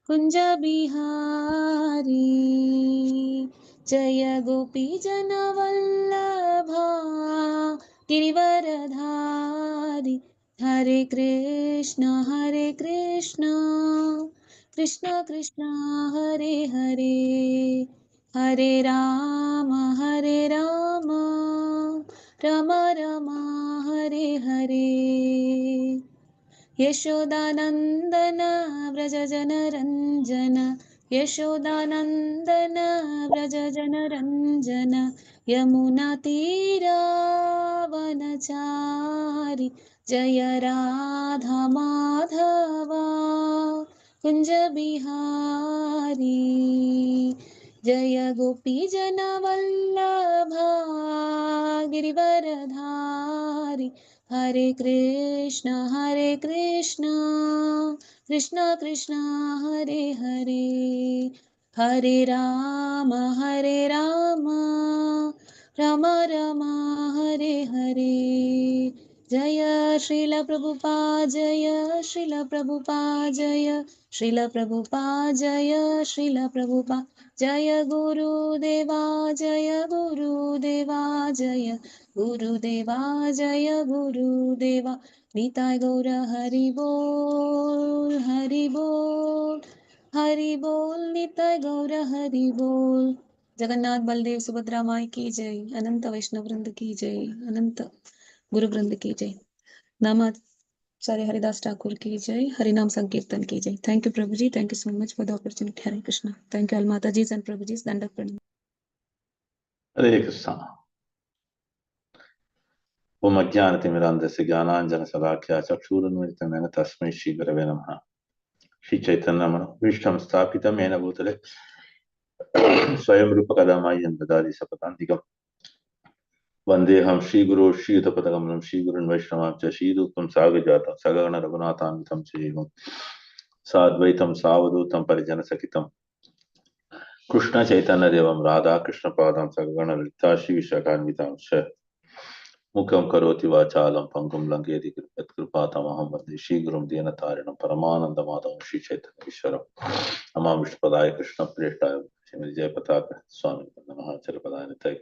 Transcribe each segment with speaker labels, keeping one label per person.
Speaker 1: कुंज बिहारी जय गोपी जन वल्लभा गिरिवरधारी हरे कृष्ण कृष्ण कृष्ण हरे हरे हरे राम राम राम हरे हरे यशोदानंदन व्रज जन रंजन यशोदानंदन व्रज जन रंजन यमुना तीरावनचारि जय राधा माधवा कुंज बिहारी जय गोपी जन वल्लभा गिरिवरधारी हरे कृष्ण कृष्ण कृष्ण हरे हरे हरे राम राम राम हरे हरे जय श्रील प्रभुपाद जय श्रील प्रभुपाद जय श्रील प्रभुपाद जय श्रील प्रभुपाद जय गुरुदेवा जय गुरुदेवा जय गुरुदेवा जय गुरुदेवा निताय गौर हरि बोल निताय गौर हरि बोल। जगन्नाथ बलदेव सुभद्रा माई की जय। अनंत वैष्णव वृंद की जय। अनंत गुरु वृंद की जय। नामाचार्य हरिदास ठाकुर की जय। हरिनाम संकीर्तन की जय। थैंक यू प्रभु जी, thank you so much for the opportunity. Hare Krishna. Thank you all माता जी एंड प्रभु जी। दंडक प्रणाम।
Speaker 2: हरे कृष्ण। ओम अज्ञानतिमिरान्धस्य ज्ञानाञ्जनशलाकया चक्षुरुन्मिलितं तस्मै श्रीगुरवे नमः। श्रीचैतन्यमनोभीष्टं स्थापितं येन भूतले स्वयं रूपकदा मह्यं ददाति सपदान्तिकम्। वन्देऽहं श्रीगुरो श्रीयुतपदकमलं श्रीगुरुन् वैष्णवांश्च श्रीरूपं साग्रजातं सगण रघुनाथान्वितं श्रीमं साद्वैतं सावधूतं परिजनसहितं कृष्णचैतन्यदेवं राधाकृष्णपादां सगण ललिता श्रीविशाखान्वितांश्च मुखं करोति वाचालं पंगुं लंघयति यत्कृपातमहं वन्दे श्रीगुरुं दीनतारिणं परमानन्दमाधवं श्रीचैतन्येश्वरं नमामि विष्णुपदाय कृष्णप्रेष्ठाय श्रीमद् जयपताक स्वामी नमः चरपदाय नित्याय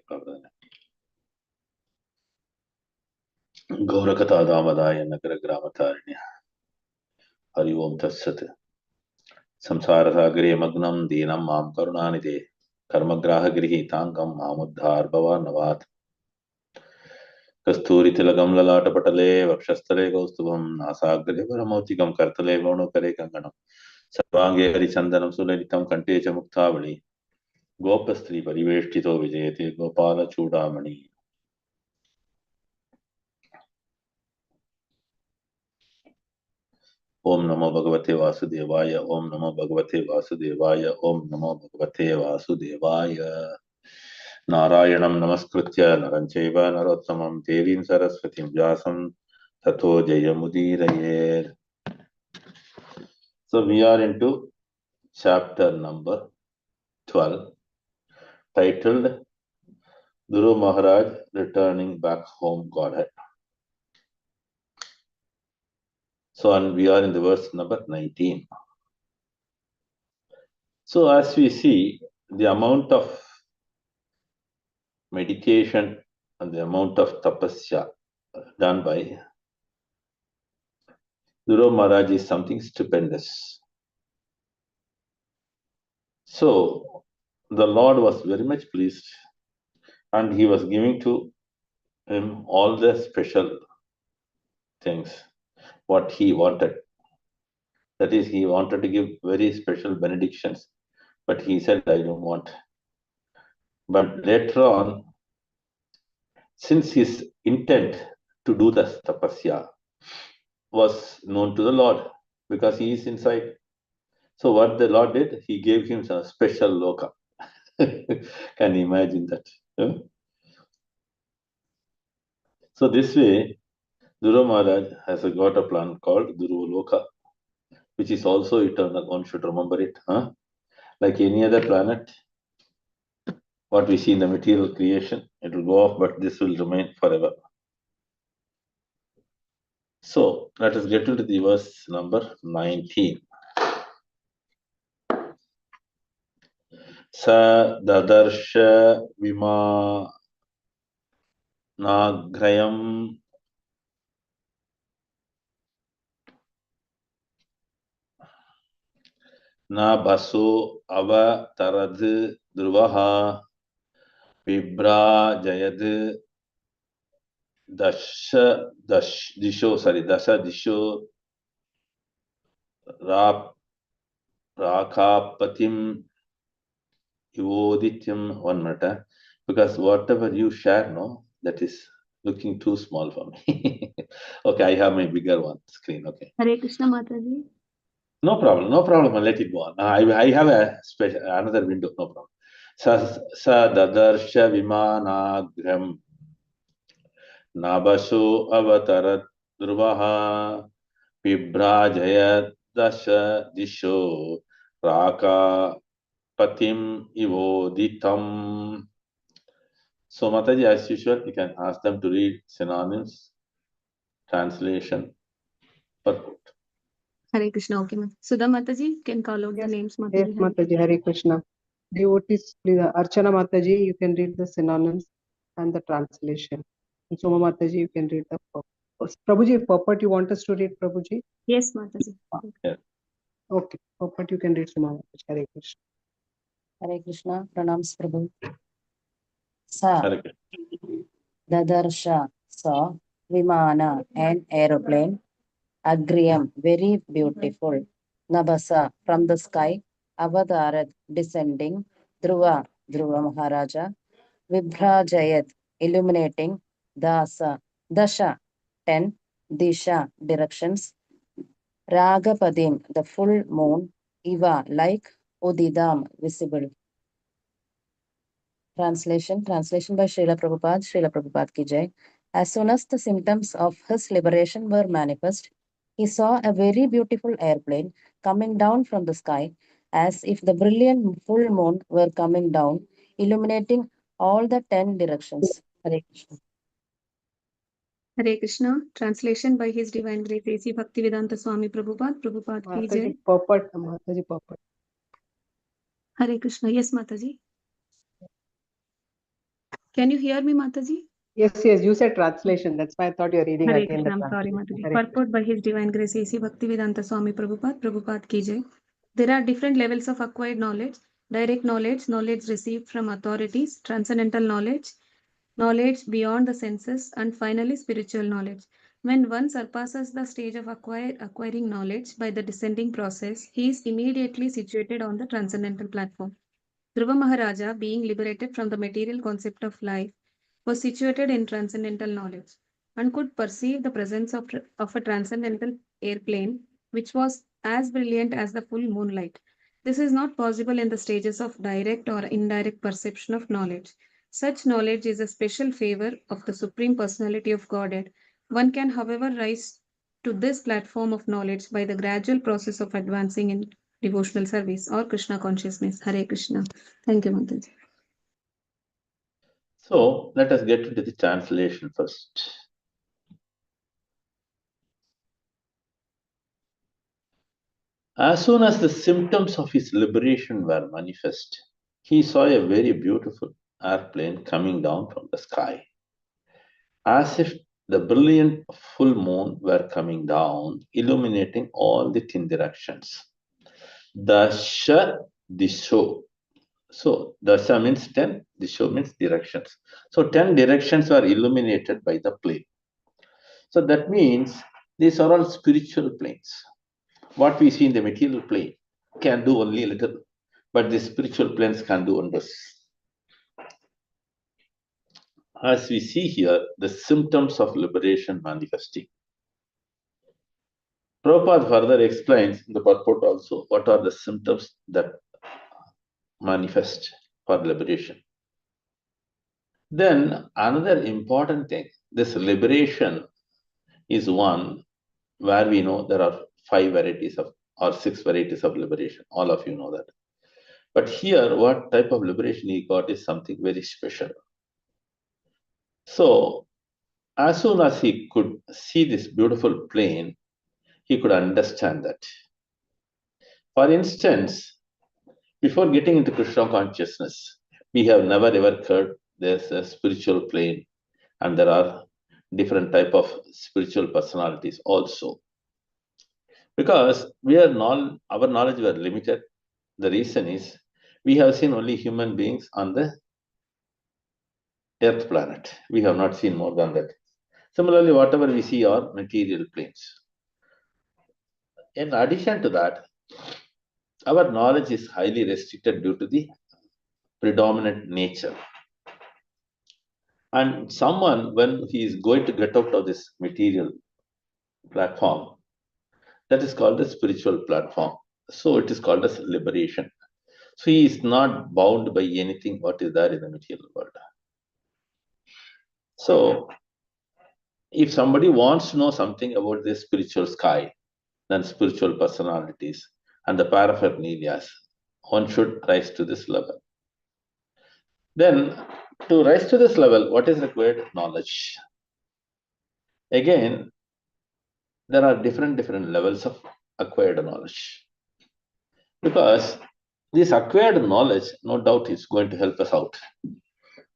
Speaker 2: गौरकथा दामदाय नगरग्रामतारिण्य हरि ओं तत्सत्। संसारसागरे मग्नं दीनं मां करुणानिधे कर्मग्राहगृहीताङ्गं मामुद्धार भवान्नवात्। कस्तूरितिलकं ललाटपटले वक्षस्थले कौस्तुभं नासाग्रे वरमौक्तिकं करतले वेणुकरे कङ्गणं सर्वाङ्गे हरिचन्दनं सुललितं कण्ठे च मुक्तावळि गोपस्त्री परिवेष्टितो विजयते गोपालचूडामणि। ओम नमो भगवते वासुदेवाय ओम नमो भगवते वासुदेवाय ओम नमो भगवते वासुदेवाय। नारायणं नमस्कृत्य नरं चैव नरोत्तमं देवीं सरस्वतीं व्यासं ततो जयमुदीरयेत्। So we are into chapter number 12 titled Guru Maharaj Returning Back Home Godhead. So and we are in the verse number 19. So as we see, the amount of meditation and the amount of tapasya done by Guru Maharaj is something stupendous. So the Lord was very much pleased and he was giving to him all the special things what he wanted. That is, he wanted to give very special benedictions, but he said, I don't want. But later on, since his intent to do the tapasya was known to the Lord, because he is inside. So what the Lord did, he gave him some special loka. Can you imagine that? Yeah? So this way, Dhruva Maharaj has got a plan called Dhruva Loka, which is also eternal. One should remember it. Huh? Like any other planet, what we see in the material creation, it will go off, but this will remain forever. So let us get into the verse number 19. Sa Dadarsha Vimanagrayam Na Baso Avatarad Dhruvaha Vibrajayad Dasha Disho Rakapatim Ivodityam. 1 minute, because whatever you share, no, that is looking too small for me. Okay, I have my bigger one screen. Okay,
Speaker 1: Hare Krishna Mataji.
Speaker 2: no problem, no problem. I'll let it go on. I have a special another window. No problem. Sa Dadarsha Vimanagram Nabasho Avatarat Dhruvaha Vibrajayat Dasha Disho Raka Patim Ivoditam. So Mataji, as usual, you can ask them to read synonyms, translation, purport.
Speaker 1: Hare Krishna. Okay, ma'am. Sudha Mataji can call out the names.
Speaker 3: Yes,
Speaker 1: Mataji.
Speaker 3: Mataji, Hare Krishna. Devotees, please, Archana Mataji, you can read the synonyms and the translation. And Soma Mataji, you can read the purport. Prabhuji, purport you want us to read, Prabhuji?
Speaker 1: Yes, Mataji.
Speaker 2: Yeah.
Speaker 3: Okay, purport you can read, Soma Mataji, Hare Krishna.
Speaker 4: Hare Krishna, pranams Prabhu. Sa
Speaker 2: Hare
Speaker 4: Dadarsha saw Vimana, an aeroplane. Agriam, very beautiful. Nabasa, from the sky. Avadarat, descending. Dhruva, Dhruva Maharaja. Vibhrajayat, illuminating. Dasa, Dasha, 10. Disha, directions. Ragapadim, the full moon. Iva, like. Udidam, visible. Translation by Srila Prabhupada ki jai. As soon as the symptoms of his liberation were manifest, he saw a very beautiful airplane coming down from the sky, as if the brilliant full moon were coming down, illuminating all the 10 directions. Hare Krishna.
Speaker 1: Hare Krishna. Translation by His Divine Grace A.C. Bhaktivedanta Swami Prabhupada. Prabhupada ki jai.
Speaker 3: Mataji, purport, Mataji, purport.
Speaker 1: Hare Krishna. Yes, Mataji. Can you hear me, Mataji?
Speaker 3: Yes, you said translation. That's why I thought you're reading
Speaker 1: Hare
Speaker 3: again the
Speaker 1: Krishna. I'm sorry,
Speaker 3: translation.
Speaker 1: Mataji.
Speaker 3: Hare Krishna.
Speaker 1: Purport by His Divine Grace A.C. Bhaktivedanta Swami Prabhupada. Prabhupada ki jai. There are different levels of acquired knowledge: direct knowledge, knowledge received from authorities, transcendental knowledge, knowledge beyond the senses, and finally spiritual knowledge. When one surpasses the stage of acquiring knowledge by the descending process, he is immediately situated on the transcendental platform. Dhruva Maharaja, being liberated from the material concept of life, was situated in transcendental knowledge and could perceive the presence of a transcendental airplane which was as brilliant as the full moonlight. This is not possible in the stages of direct or indirect perception of knowledge. Such knowledge is a special favor of the Supreme Personality of Godhead. One can, however, rise to this platform of knowledge by the gradual process of advancing in devotional service or Krishna consciousness. Hare Krishna. Thank you, Mataji.
Speaker 2: So let us get into the translation first. As soon as the symptoms of his liberation were manifest, he saw a very beautiful airplane coming down from the sky, as if the brilliant full moon were coming down, illuminating all the 10 directions. Dasha Disho. So Dasha means 10, Disho means directions. So 10 directions were illuminated by the plane. So that means these are all spiritual planes. What we see in the material plane can do only a little, but the spiritual planes can do wonders. As we see here, the symptoms of liberation manifesting. Prabhupada further explains in the purport also what are the symptoms that manifest for liberation. Then another important thing, this liberation is one where we know there are 5 varieties of or 6 varieties of liberation. All of you know that. But here, what type of liberation he got is something very special. So, as soon as he could see this beautiful plane, he could understand that. For instance, Before getting into Krishna consciousness, we have never ever heard there's a spiritual plane, and there are different type of spiritual personalities also. Because our knowledge were limited. The reason is we have seen only human beings on the earth planet. We have not seen more than that. Similarly, whatever we see are material planes. In addition to that, our knowledge is highly restricted due to the predominant nature. And someone, when he is going to get out of this material platform, that is called a spiritual platform. So it is called as liberation. So he is not bound by anything what is there in the material world. So if somebody wants to know something about the spiritual sky, then spiritual personalities and the paraphernalias, one should rise to this level. Then, to rise to this level, what is required? Knowledge. Again, there are different levels of acquired knowledge. Because this acquired knowledge, no doubt, is going to help us out.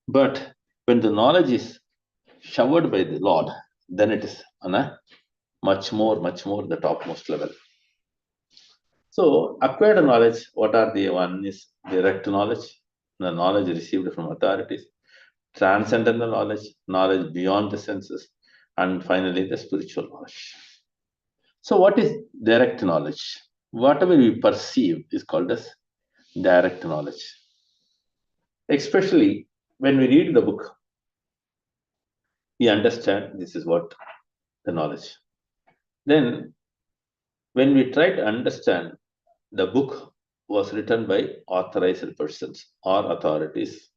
Speaker 2: But when the knowledge is showered by the Lord, then it is on a much more the topmost level. So, acquired knowledge, what are the one is direct knowledge, the knowledge received from authorities, transcendental knowledge, knowledge beyond the senses, and finally the spiritual knowledge. So, what is direct knowledge? Whatever we perceive is called as direct knowledge. Especially when we read the book, we understand this is what the knowledge. Then, when we try to understand, the book was written by authorized persons or authorities,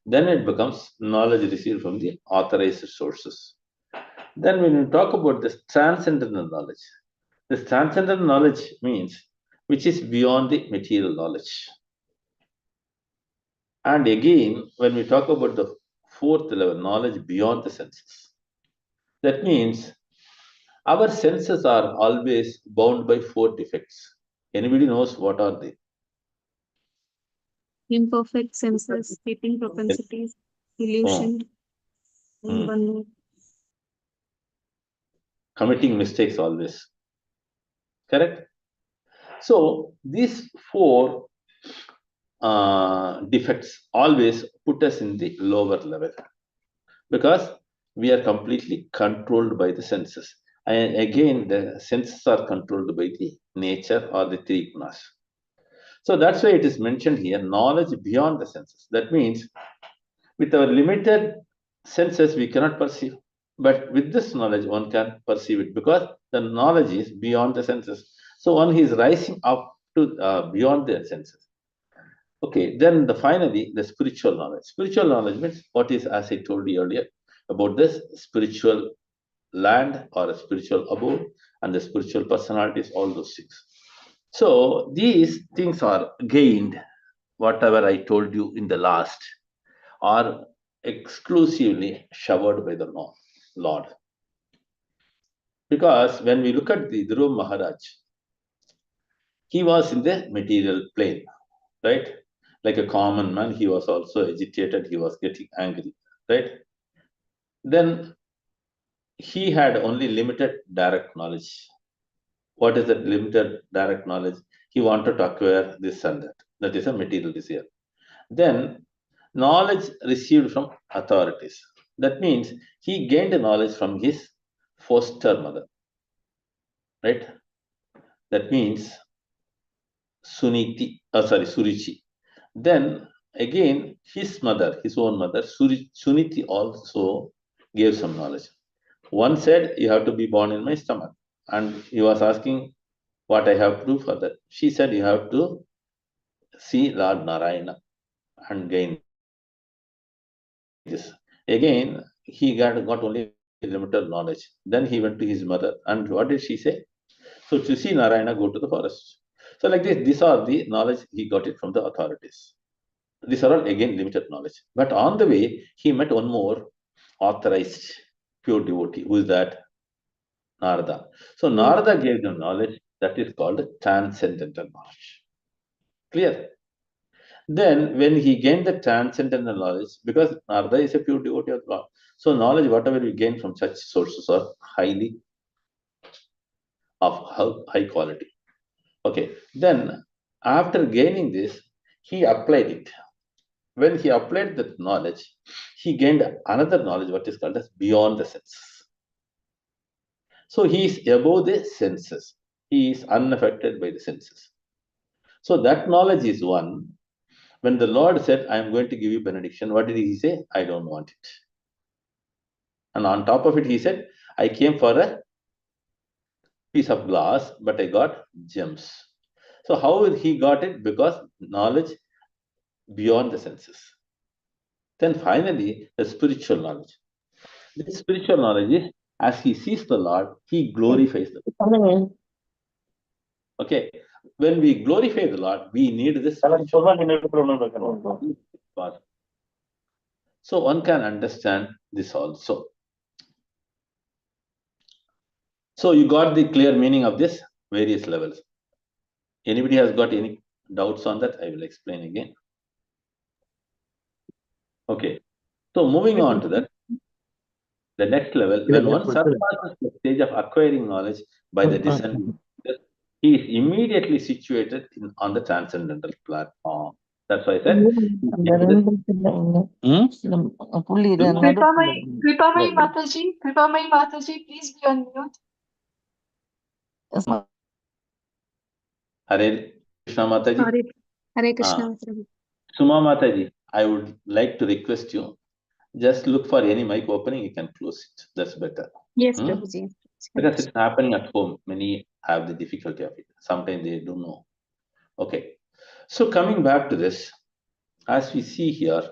Speaker 2: then it becomes knowledge received from the authorized sources. Then when we talk about this transcendental knowledge means which is beyond the material knowledge. And again, when we talk about the fourth level, knowledge beyond the senses, that means our senses are always bound by four defects. Anybody knows what are they?
Speaker 1: Imperfect senses, fleeting propensities, illusion, and one more.
Speaker 2: Committing mistakes always. Correct? So these four defects always put us in the lower level because we are completely controlled by the senses. And again, the senses are controlled by the nature or the three gunas. So that's why it is mentioned here, knowledge beyond the senses. That means with our limited senses, we cannot perceive. But with this knowledge, one can perceive it because the knowledge is beyond the senses. So one is rising up to beyond the senses. Okay, then finally, the spiritual knowledge. Spiritual knowledge means what is, as I told you earlier, about this spiritual land or a spiritual abode and the spiritual personalities, all those things. So these things are gained, whatever I told you in the last, are exclusively showered by the Lord. Because when we look at the Dhruv Maharaj, he was in the material plane, right? Like a common man, he was also agitated, he was getting angry, right? Then he had only limited direct knowledge. What is that limited direct knowledge? He wanted to acquire this and that. That is a material desire. Then knowledge received from authorities. That means he gained knowledge from his foster mother, right? That means Surichi. Then again, his own mother, Suniti also gave some knowledge. One said, you have to be born in my stomach. And he was asking what I have to do for that. She said, you have to see Lord Narayana and gain this. Again, he got only limited knowledge. Then he went to his mother. And what did she say? So to see Narayana, go to the forest. So like this, these are the knowledge he got it from the authorities. These are all again limited knowledge. But on the way, he met one more authorized pure devotee. Who is that? Narada. So Narada gave them knowledge that is called transcendental knowledge. Clear? Then when he gained the transcendental knowledge, because Narada is a pure devotee of God, so knowledge, whatever we gain from such sources, are highly of high quality. Okay, then after gaining this, he applied it. When he applied that knowledge, he gained another knowledge, what is called as beyond the senses. So he is above the senses. He is unaffected by the senses. So that knowledge is one. When the Lord said, I am going to give you benediction, what did he say? I don't want it. And on top of it, he said, I came for a piece of glass, but I got gems. So how he got it? Because knowledge beyond the senses. Then finally, the spiritual knowledge. This spiritual knowledge is, as he sees the Lord, he glorifies the Lord. Okay. When we glorify the Lord, we need this spiritual knowledge. So one can understand this also. So you got the clear meaning of this various levels. Anybody has got any doubts on that? I will explain again. Okay. So moving on to that, the next level, when one surpasses the stage of acquiring knowledge by the descending, he is immediately situated on the transcendental platform. That's why I said.
Speaker 5: Kripamai Mataji, please be on mute.
Speaker 2: Hare Krishna Mataji.
Speaker 1: Hare Krishna. Prabhu.
Speaker 2: Suma Mataji, I would like to request you, just look for any mic opening, you can close it. That's better.
Speaker 1: Yes, Prabhuji.
Speaker 2: Because it's happening at home. Many have the difficulty of it. Sometimes they don't know. Okay. So coming back to this, as we see here,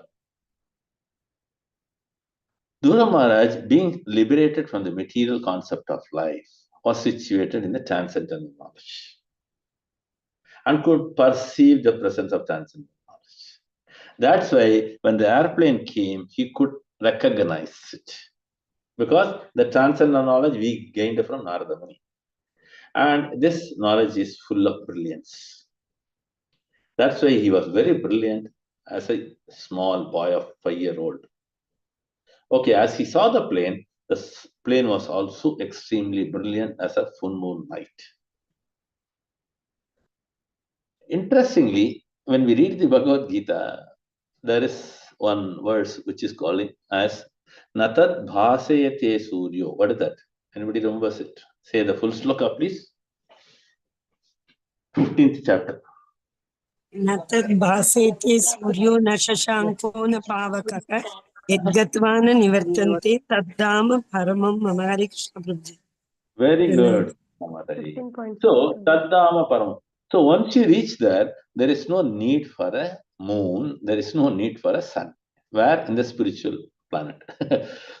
Speaker 2: Dhruva Maharaj, being liberated from the material concept of life, was situated in the transcendental knowledge and could perceive the presence of transcendental knowledge. That's why when the airplane came, he could recognize it. Because the transcendental knowledge we gained from Narada Muni. And this knowledge is full of brilliance. That's why he was very brilliant as a small boy of 5-year-old. Okay, as he saw the plane was also extremely brilliant as a full moon night. Interestingly, when we read the Bhagavad Gita, there is one verse which is called as Natat Bhasayate Suryo. What is that? Anybody remembers it? Say the full sloka, please. 15th chapter.
Speaker 6: न तद्भासेते सूर्यो न शशाङ्को न पावकः यद्गत्वा न निवर्तन्ते तद्धाम परमं मम हरे कृष्ण प्रभु.
Speaker 2: Very good, Mataji. So, Taddama Param. So, once you reach there, there is no need for a moon, there is no need for a sun. Where? In the spiritual planet.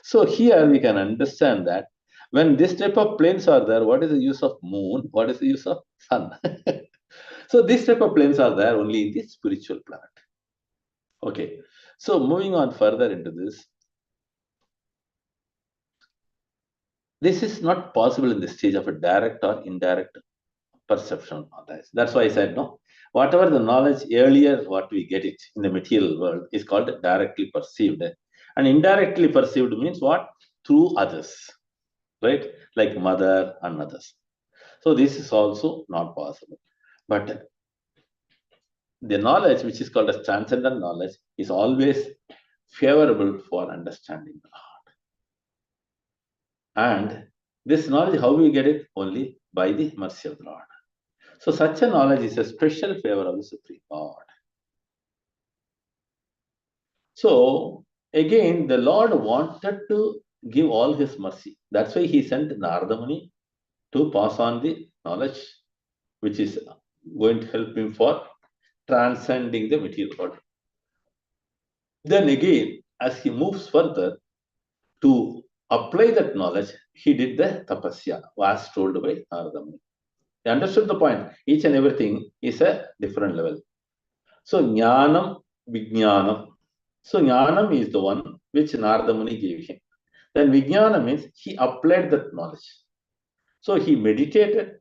Speaker 2: So, here we can understand that when this type of planes are there, what is the use of moon? What is the use of sun? So, this type of planes are there only in the spiritual planet. Okay. So, moving on further into this. This is not possible in the stage of a direct or indirect perception of that. That's why I said no. Whatever the knowledge earlier, what we get it in the material world is called directly perceived. And indirectly perceived means what? Through others, right? Like mother and others. So this is also not possible. But the knowledge, which is called as transcendental knowledge, is always favorable for understanding the Lord. And this knowledge, how we get it? Only by the mercy of the Lord. So such a knowledge is a special favor of the Supreme Lord. So again, the Lord wanted to give all his mercy. That's why he sent Narada Muni to pass on the knowledge, which is going to help him for transcending the material world. Then again, as he moves further to apply that knowledge, he did the tapasya, as told by Narada Muni. They understood the point. Each and everything is a different level. So Jnanam, Vijnanam. So Jnanam is the one which Narada Muni gave him. Then Vijnana means he applied that knowledge. So he meditated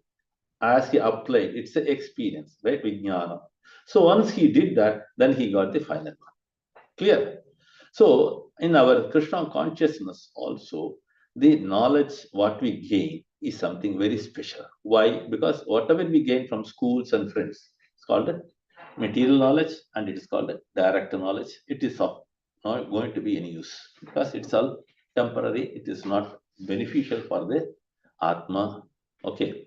Speaker 2: as he applied. It's an experience, right? Vijnana. So once he did that, then he got the final one. Clear? So in our Krishna consciousness also, the knowledge what we gain is something very special. Why? Because whatever we gain from schools and friends, it's called a material knowledge and it is called a direct knowledge. It is of not going to be any use because it's all temporary. It is not beneficial for the Atma. Okay.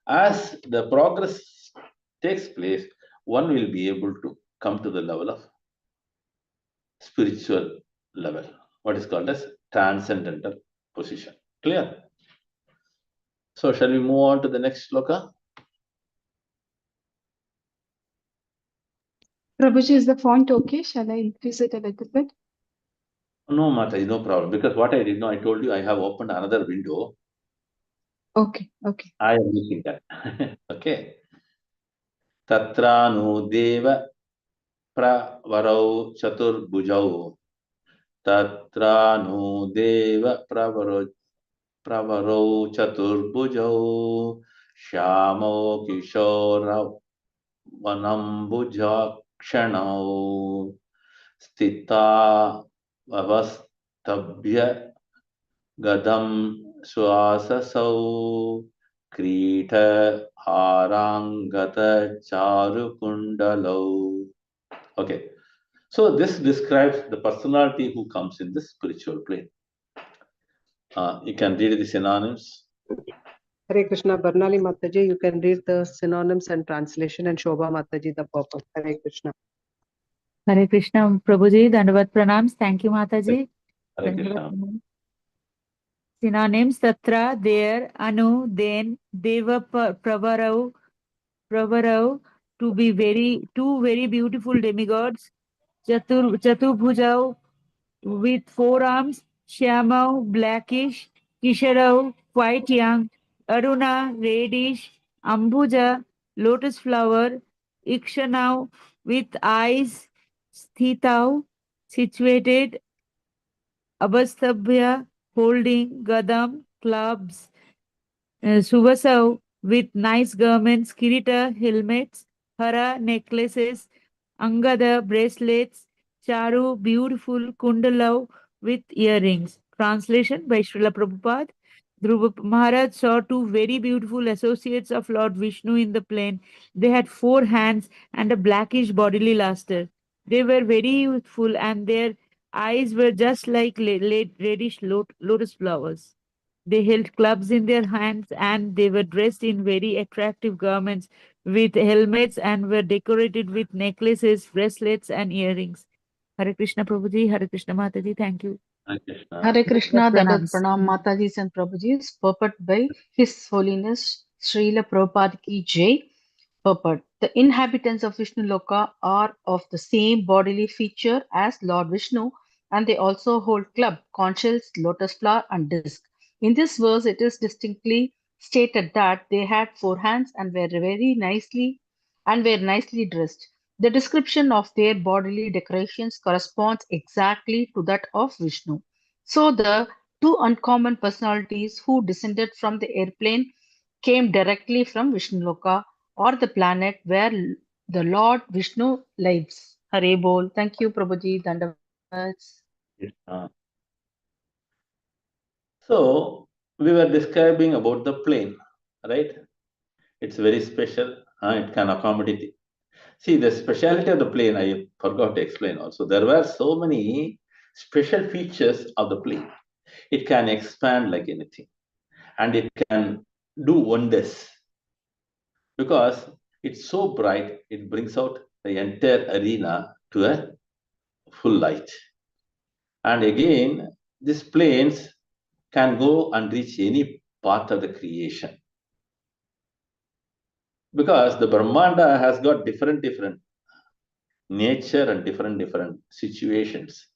Speaker 2: As the progress takes place, one will be able to come to the level of spiritual level, what is called as transcendental position. Clear? So shall we move on to the next sloka?
Speaker 5: Prabhuji, is the font okay? Shall I increase it a little bit?
Speaker 2: No, Mataji, no problem. Because what I did know, I told you I have opened another window.
Speaker 5: Okay, okay.
Speaker 2: I am using that. Okay. Tatranu deva pravarau chaturbhujau. Tatranu deva pravarau chaturbhujau. Shyamo kishora vanambujakshanau. Stita avastabhya gadam swasasau krita harangata charukundalau. Okay, so this describes the personality who comes in the spiritual plane. You can read the synonyms.
Speaker 3: Hare Krishna, Barnali Mataji, you can read the synonyms and translation, and Shobha Mataji, the purpose. Hare Krishna.
Speaker 7: Hare Krishna, Prabhuji, Dandavat Pranams. Thank you, Mataji.
Speaker 2: Hare Krishna.
Speaker 7: Synonyms: Tatra, there; Anu, then; Deva, Pravarau, to be two very beautiful demigods; Chaturbhujau, with four arms; Shyamau, blackish; Kisharau, quite young; Aruna, reddish; Ambuja, lotus flower; Ikshanau, with eyes; Sthitau, situated; Abastabhya, holding; Gadam, clubs; Suvasau, with nice garments; Kirita, helmets; Hara, necklaces; Angada, bracelets; Charu, beautiful; Kundalau, with earrings. Translation by Srila Prabhupada. Dhruva Maharaj saw two very beautiful associates of Lord Vishnu in the plain. They had 4 hands and a blackish bodily luster. They were very youthful and their eyes were just like reddish lotus flowers. They held clubs in their hands and they were dressed in very attractive garments with helmets and were decorated with necklaces, bracelets, and earrings. Hare Krishna Prabhuji, Hare Krishna Mataji, thank you.
Speaker 2: Hare Krishna.
Speaker 8: Hare Krishna, Dandavat
Speaker 7: Pranams.
Speaker 8: Pranam Matajis and Prabhujis, purport by His Holiness Srila Prabhupada Ki Jai. Purport: the inhabitants of Vishnu Loka are of the same bodily feature as Lord Vishnu, and they also hold club, conch shells, lotus flower, and disc. In this verse, it is distinctly stated that they had 4 hands and were nicely dressed. The description of their bodily decorations corresponds exactly to that of Vishnu. So the two uncommon personalities who descended from the airplane came directly from Vishnuloka, or the planet where the Lord Vishnu lives. Hare Bol. Thank you, Prabhuji. Dandavats.
Speaker 2: Krishna. So we were describing about the plane, right? It's very special. It can accommodate. See, the speciality of the plane, I forgot to explain also. There were so many special features of the plane. It can expand like anything. And it can do wonders. Because it's so bright, it brings out the entire arena to a full light. And again, these planes can go and reach any part of the creation. Because the Brahmanda has got different nature and different situations.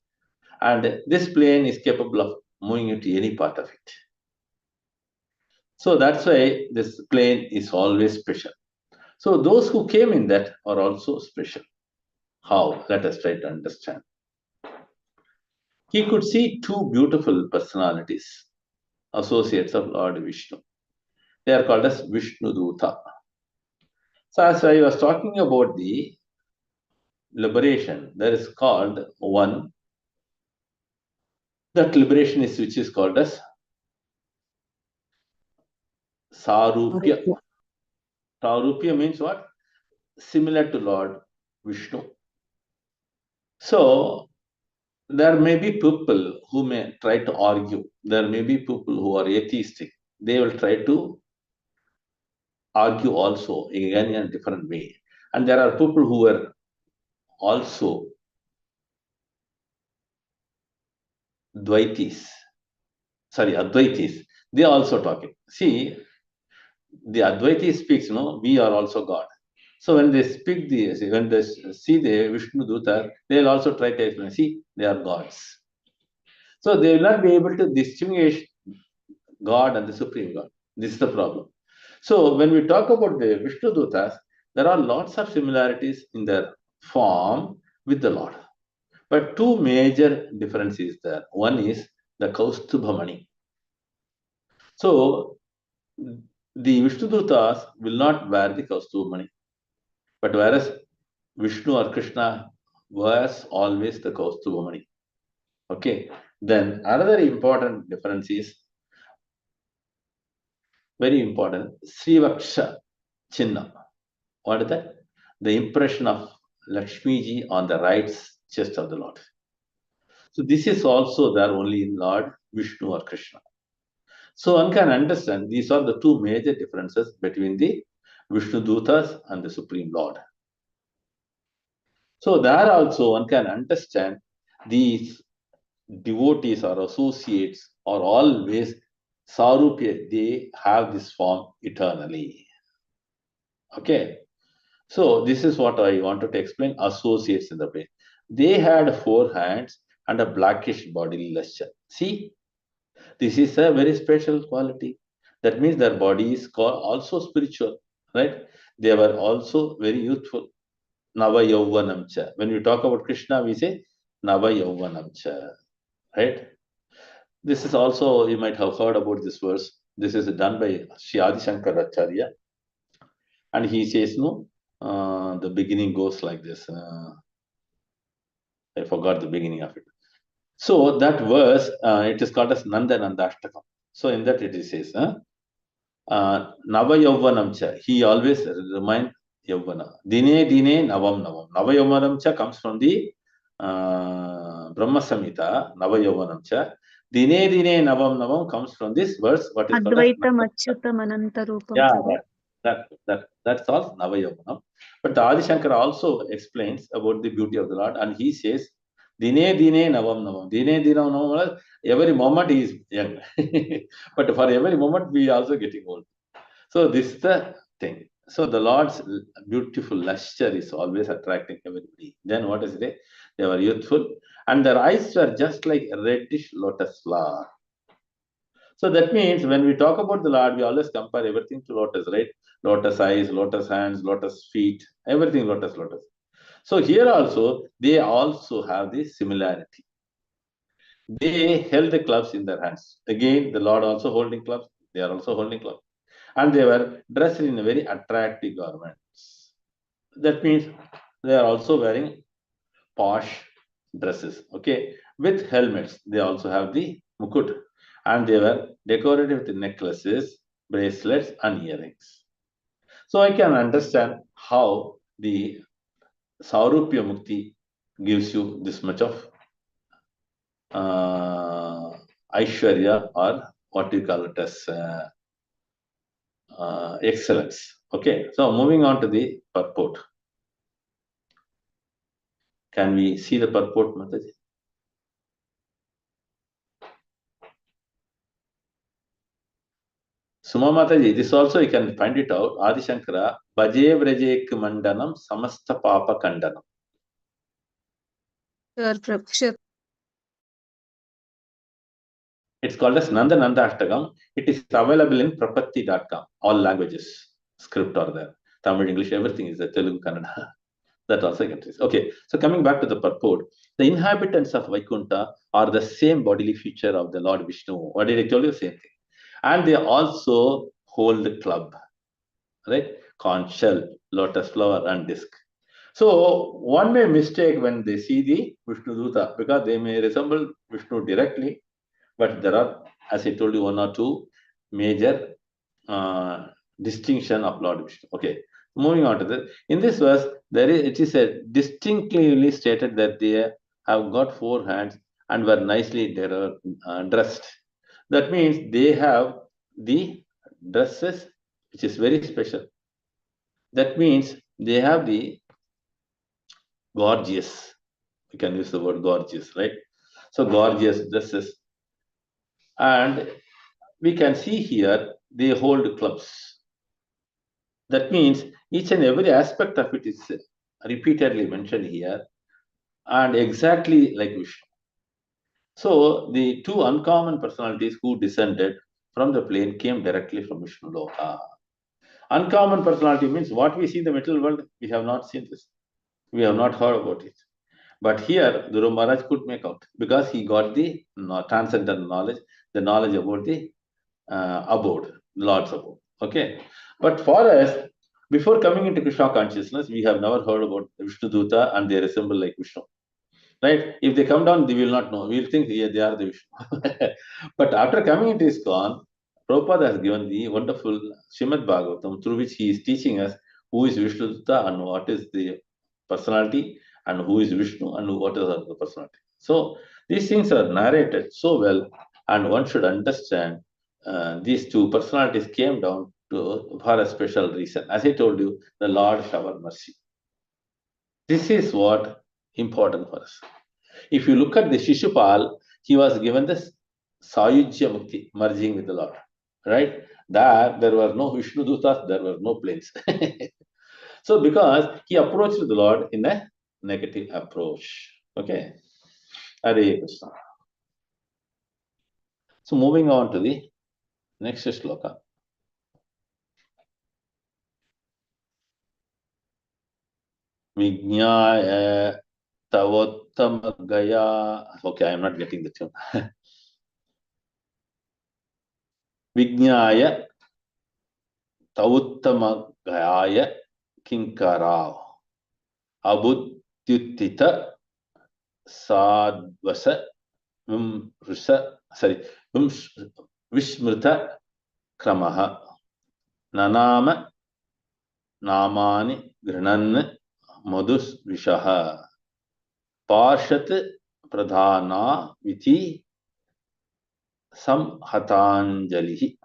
Speaker 2: And this plane is capable of moving into any part of it. So that's why this plane is always special. So those who came in that are also special. How? Let us try to understand. He could see 2 beautiful personalities, associates of Lord Vishnu. They are called as Vishnu Duta. So as I was talking about the liberation, there is called one. That liberation is which is called as Sarupya. Sarupya means what? Similar to Lord Vishnu. So there may be people who may try to argue. There may be people who are atheistic. They will try to argue also again in a different way. And there are people who are also Advaitis. They are also talking. See, the Advaiti speaks, we are also God. So when they speak when they see the Vishnu Duta, they will also try to explain, see, they are gods. So they will not be able to distinguish God and the Supreme God. This is the problem. So when we talk about the Vishnu Dutas, there are lots of similarities in their form with the Lord. But two major differences there. One is the Kaustubhamani. So the Vishnu Dutas will not wear the Kaustubhamani. But whereas Vishnu or Krishna wears always the Kaustubhamani. Okay. Then another important difference is very important, Srivaksha Chinna. What is that? The impression of Lakshmi ji on the right chest of the Lord. So this is also there only in Lord Vishnu or Krishna. So one can understand these are the two major differences between the Vishnu Dutas and the Supreme Lord. So there also one can understand these devotees or associates are always Sarupya, they have this form eternally. Okay. So this is what I wanted to explain, associates in the brain. They had 4 hands and a blackish bodily luster. See, this is a very special quality. That means their body is also spiritual, right? They were also very youthful. Nava Yauvanamcha. When we talk about Krishna, we say Nava Yauvanamcha, right? This is also, you might have heard about this verse. This is done by Sri Adi Shankara Acharya. And he says, no, the beginning goes like this. I forgot the beginning of it. So that verse, it is called as Nanda Nandashtakam. So in that it says, Nava Yauvanamcha. He always remind Yauvana. Dine Dine Navam Navam. Nava Yauvanamcha comes from the Brahma Samhita, Nava Yauvanamcha. Dine Dine Navam Navam comes from this verse, what is called as
Speaker 1: Advaitam Achyutam Anantarupam.
Speaker 2: yeah, that's all Navayamanam. But the Adi Shankara also explains about the beauty of the Lord, and he says, Dine Dine Navam Navam. Dine Dine Navam, every moment he is young. But for every moment we are also getting old. So this is the thing. So the Lord's beautiful luster is always attracting everybody. Then what is it? They were youthful, and their eyes were just like a reddish lotus flower. So that means when we talk about the Lord, we always compare everything to lotus, right? Lotus eyes, lotus hands, lotus feet, everything lotus. So here also, they also have this similarity. They held the clubs in their hands. Again, the Lord also holding clubs. They are also holding clubs. And they were dressed in a very attractive garments. That means they are also wearing posh dresses, okay? With helmets. They also have the mukut. And they were decorated with necklaces, bracelets, and earrings. So I can understand how the Saurupya Mukti gives you this much of Aishwarya, or what you call it as excellence. Okay, so moving on to the purport. Can we see the purport, Mataji? Suma Mataji, this also you can find it out. Adi Shankara, Bhaje Vrajek Mandanam Samasta Papa Kandanam.
Speaker 1: Sure.
Speaker 2: It's called as Nanda Nanda Ashtakam. It is available in prapatti.com. All languages, script are there. Tamil, English, everything is there. Telugu, Kannada. That also can trace. Okay, so coming back to the purport, the inhabitants of Vaikuntha are the same bodily feature of the Lord Vishnu. What did I tell you? Same thing. And they also hold the club. right? Conch shell, lotus flower, and disc. So one may mistake when they see the Vishnu Duta because they may resemble Vishnu directly, but there are, as I told you, one or two major distinction of Lord Vishnu. Okay, moving on to this. In this verse, it is a distinctly stated that they have got 4 hands and were nicely dressed. That means they have the dresses which is very special. That means they have the gorgeous. We can use the word gorgeous, right? So gorgeous dresses. And we can see here they hold clubs. That means each and every aspect of it is repeatedly mentioned here and exactly like Vishnu. So the 2 uncommon personalities who descended from the plane came directly from Vishnu Loka. Uncommon personality means what we see in the material world, we have not seen this. We have not heard about it. But here, Dhruva Maharaj could make out because he got the transcendental knowledge, the knowledge about the abode, Lord's abode. Okay. But for us, before coming into Krishna consciousness, we have never heard about Vishnu Duta and they resemble like Vishnu. Right? If they come down, they will not know. We will think, yeah, they are the Vishnu. But after coming into ISKCON, Prabhupada has given the wonderful Srimad Bhagavatam through which he is teaching us who is Vishnu Duta and what is the personality and who is Vishnu and what is the personality. So these things are narrated so well, and one should understand these 2 personalities came down for a special reason. As I told you, the Lord shower mercy. This is what important for us. If you look at the Shishupal, he was given this Sayujya Mukti, merging with the Lord. Right? There were no Vishnu Dutas, there were no planes. So because he approached the Lord in a negative approach. Okay. Hare Krishna. So moving on to the next shloka. Vijnaya Tavottama Gaya. Okay, I am not getting the tune. Vijnaya Tavottama Gaya Kinkara Abuddhyuttita Sadvasa Vishmrita Kramaha Nanama Namani Grinan Madhus Vishaha Parshat Pradhana Viti Samhatanjalihi.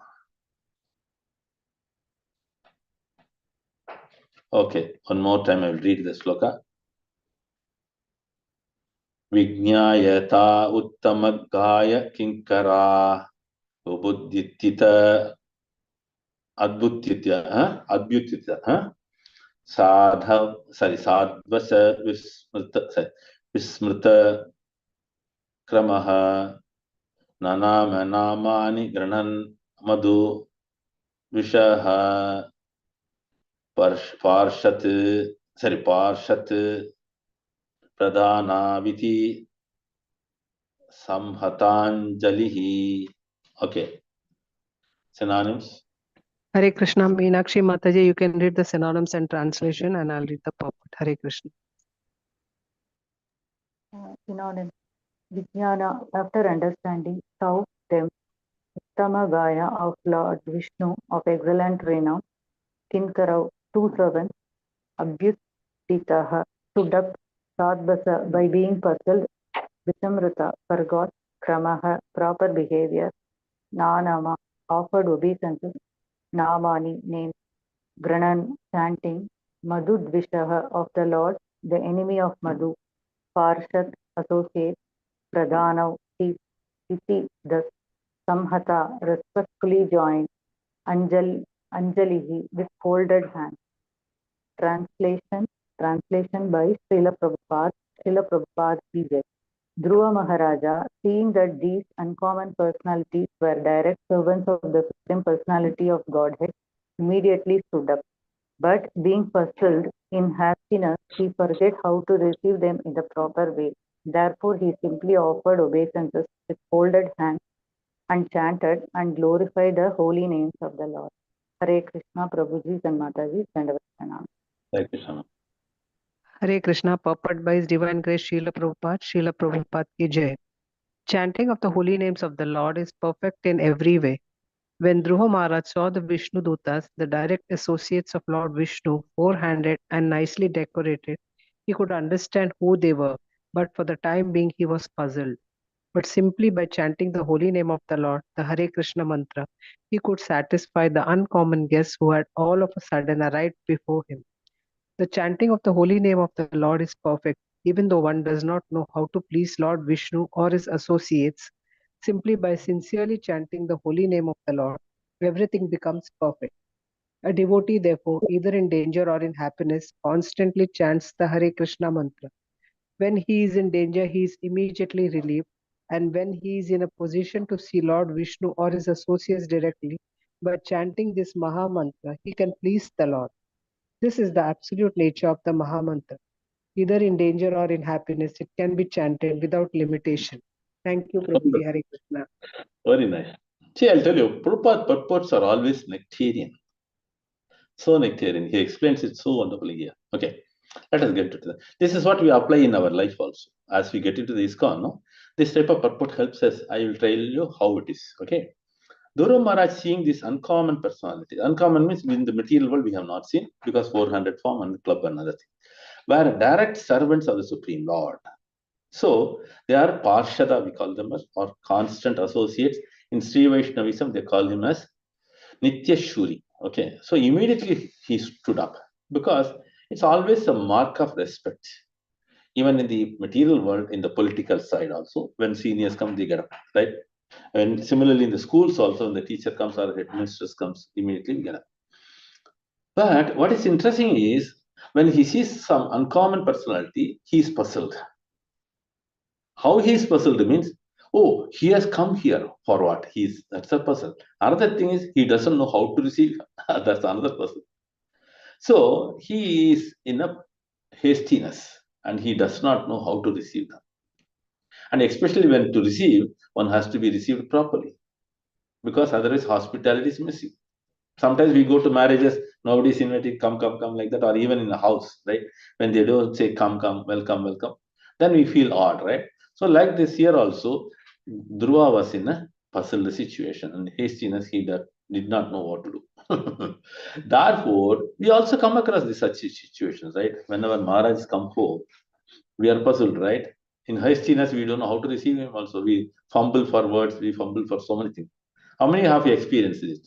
Speaker 2: Okay, one more time I will read the sloka. Vijnayata Uttamagaya Kinkara Ubuddhitita Adbhuttita Sadvasa Vismrita Kramaha Nanama Namani Granan Madhu Vishaha Parshat Pradhana Viti Samhatanjalihi. Okay. Synonyms.
Speaker 3: Hare Krishna, Meenakshi Mataji, you can read the synonyms and translation, and I'll read the purport. Hare Krishna.
Speaker 4: Synonym. Vijnana, after understanding, thou them, Uttama Gaya of Lord Vishnu of excellent renown, Kinkarav, 2 servants, Abhyutitaha, stood up, Sadvasa, by being puzzled, Visamrita, forgot, Kramaha, proper behavior, Nanama, offered obeisances, Namani, names, Granan, chanting, Madhudvishaha of the Lord, the enemy of Madhu, Parshat, associate, Pradhanav, chief, Iti, thus, Samhata, respectfully joined, Anjalihi, with folded hands. Translation by Srila Prabhupada ki Jai. Dhruva Maharaja, seeing that these uncommon personalities were direct servants of the Supreme Personality of Godhead, immediately stood up. But being puzzled in happiness, he forgot how to receive them in the proper way. Therefore, he simply offered obeisances with folded hands and chanted and glorified the holy names of the Lord. Hare Krishna, Prabhuji and Mataji, Dandavad Pranam.
Speaker 2: Hare Krishna.
Speaker 3: Hare Krishna, purport by His Divine Grace Srila Prabhupada ki Jai. Chanting of the holy names of the Lord is perfect in every way. When Dhruva Maharaj saw the Vishnu Dutas, the direct associates of Lord Vishnu, four-handed and nicely decorated, he could understand who they were, but for the time being he was puzzled. But simply by chanting the holy name of the Lord, the Hare Krishna mantra, he could satisfy the uncommon guests who had all of a sudden arrived before him. The chanting of the holy name of the Lord is perfect, even though one does not know how to please Lord Vishnu or his associates. Simply by sincerely chanting the holy name of the Lord, everything becomes perfect. A devotee, therefore, either in danger or in happiness, constantly chants the Hare Krishna mantra. When he is in danger, he is immediately relieved, and when he is in a position to see Lord Vishnu or his associates directly, by chanting this Maha Mantra, he can please the Lord. This is the absolute nature of the Maha Mantra. Either in danger or in happiness, it can be chanted without limitation. Thank you, Prabhuji. Hare Krishna.
Speaker 2: Very nice. See, I'll tell you, Prabhupada purports are always nectarian. So nectarian. He explains it so wonderfully here. Okay, let us get to that. This is what we apply in our life also. As we get into the ISKCON, no? This type of purport helps us. I will tell you how it is. Okay. Dhruva Maharaj seeing this uncommon personality. Uncommon means in the material world we have not seen because 400 form and club and other thing. Where direct servants of the Supreme Lord. So they are Parshada, we call them as, or constant associates. In Sri Vaishnavism, they call him as Nitya Shuri. Okay, so immediately he stood up because it's always a mark of respect. Even in the material world, in the political side also, when seniors come, they get up, right? And similarly in the schools also, when the teacher comes or the headmistress comes, immediately we get up. But what is interesting is when he sees some uncommon personality, he is puzzled. How he is puzzled means, oh, he has come here for what? That's a puzzle. Another thing is he doesn't know how to receive. That's another puzzle. So he is in a hastiness and he does not know how to receive them. And especially when to receive, one has to be received properly because otherwise hospitality is missing. Sometimes we go to marriages, nobody's invited, come, like that, or even in a house, right? When they don't say, come, welcome, then we feel odd, right? So like this here also, Dhruva was in a puzzled situation and hastiness, he did not know what to do. Therefore, we also come across such situations, right? Whenever Maharaj come home, we are puzzled, right? In hastiness, we don't know how to receive him also. We fumble for words, we fumble for so many things. How many have you experienced it?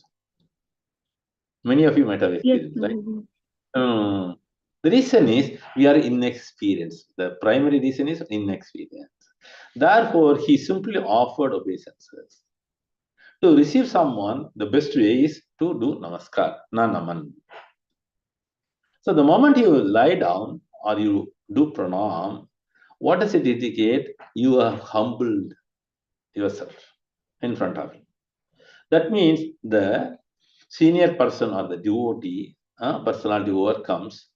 Speaker 2: Many of you might have
Speaker 1: Yes,
Speaker 2: experienced, right?
Speaker 1: Prabhuji.
Speaker 2: The reason is we are inexperienced. The primary reason is inexperience. Therefore, he simply offered obeisances. To receive someone, the best way is to do namaskar, na naman. So the moment you lie down or you do pranam, what does it indicate? You are humbled yourself in front of him. That means the senior person or the devotee, personality whoever comes,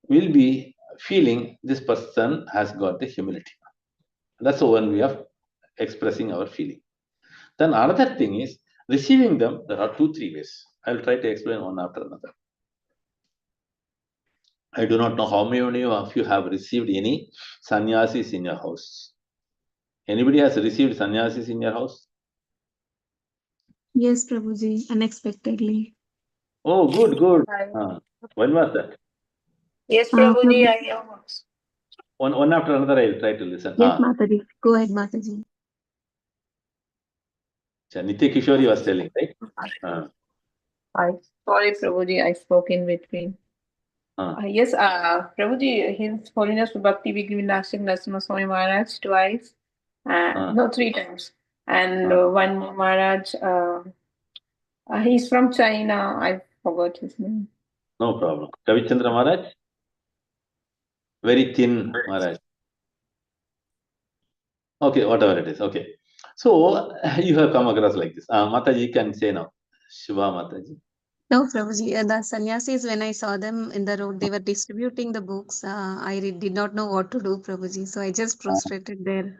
Speaker 2: will be feeling this person has got the humility. That's one way of expressing our feeling. Then another thing is receiving them. There are 2-3 ways. I'll try to explain one after another. I do not know how many of you have received any sannyasis in your house. Anybody has received sannyasis in your house?
Speaker 1: Yes, Prabhuji, unexpectedly.
Speaker 2: Oh, good. When was that?
Speaker 9: Yes, Prabhuji,
Speaker 1: Prabhu-
Speaker 9: I know.
Speaker 2: One after another, I'll try to listen.
Speaker 1: yes, Mataji. Go ahead, Mataji.
Speaker 2: Nitya Kishori was telling, right?
Speaker 9: Sorry, Prabhuji, I spoke in between. Yes, Prabhuji, His Holiness Bhakti Vigvinasik Narasimha Swami Maharaj twice, no, 3 times. And one more Maharaj, he's from China. I forgot his name.
Speaker 2: No problem. Kavichandra Maharaj? Very thin Maharaj. Okay, whatever it is. Okay. So you have come across like this. Mataji can say now. Shiva Mataji.
Speaker 1: No, Prabhuji. The sannyasis, when I saw them in the road, they were distributing the books. I did not know what to do, Prabhuji. So I just prostrated there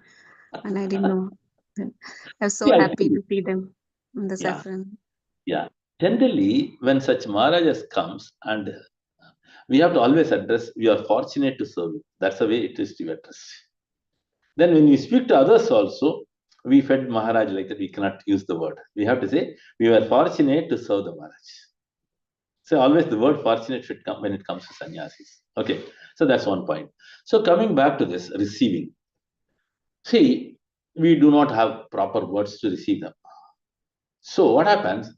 Speaker 1: and I didn't know. I was so
Speaker 2: Yeah,
Speaker 1: happy to see them in the
Speaker 2: yeah.
Speaker 1: saffron.
Speaker 2: Yeah. Generally, when such Maharajas comes, and we have to always address, we are fortunate to serve you. That's the way it is to be addressed. Then when we speak to others also, we fed Maharaj like that, we cannot use the word. We have to say, we were fortunate to serve the Maharaj. So always the word fortunate should come when it comes to sannyasis. Okay, so that's one point. So coming back to this, receiving. See, we do not have proper words to receive them. So what happens?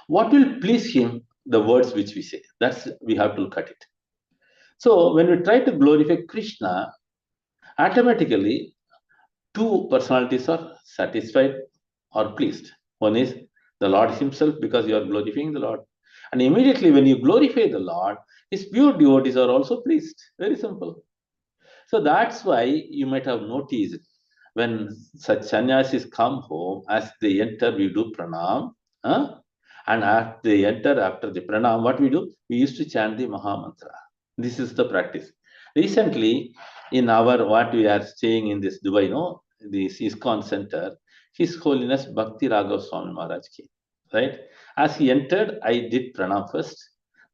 Speaker 2: What will please him? The words which we say. That's, we have to look at it. So when we try to glorify Krishna, automatically two personalities are satisfied or pleased. One is the Lord himself, because you are glorifying the Lord. And immediately when you glorify the Lord, his pure devotees are also pleased. Very simple. So that's why you might have noticed when such sannyasis come home, as they enter, we do pranam. And as they enter after the pranam, what we do? We used to chant the Maha Mantra. This is the practice. Recently, in our, what we are staying in this Dubai, this ISKCON center, His Holiness Bhakti Raghav Swami Maharaj came, right? As he entered, I did pranam first.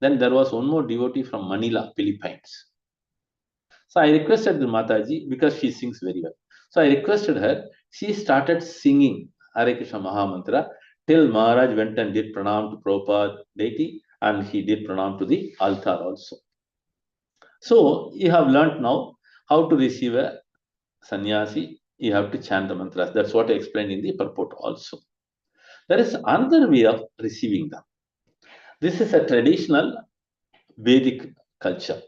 Speaker 2: Then there was one more devotee from Manila, Philippines. So I requested the Mataji, because she sings very well. So I requested her, she started singing Hare Krishna Maha Mantra till Maharaj went and did pranam to Prabhupada deity, and he did pranam to the altar also. So you have learnt now how to receive a sannyasi. You have to chant the mantras. That's what I explained in the purport also. There is another way of receiving them. This is a traditional Vedic culture.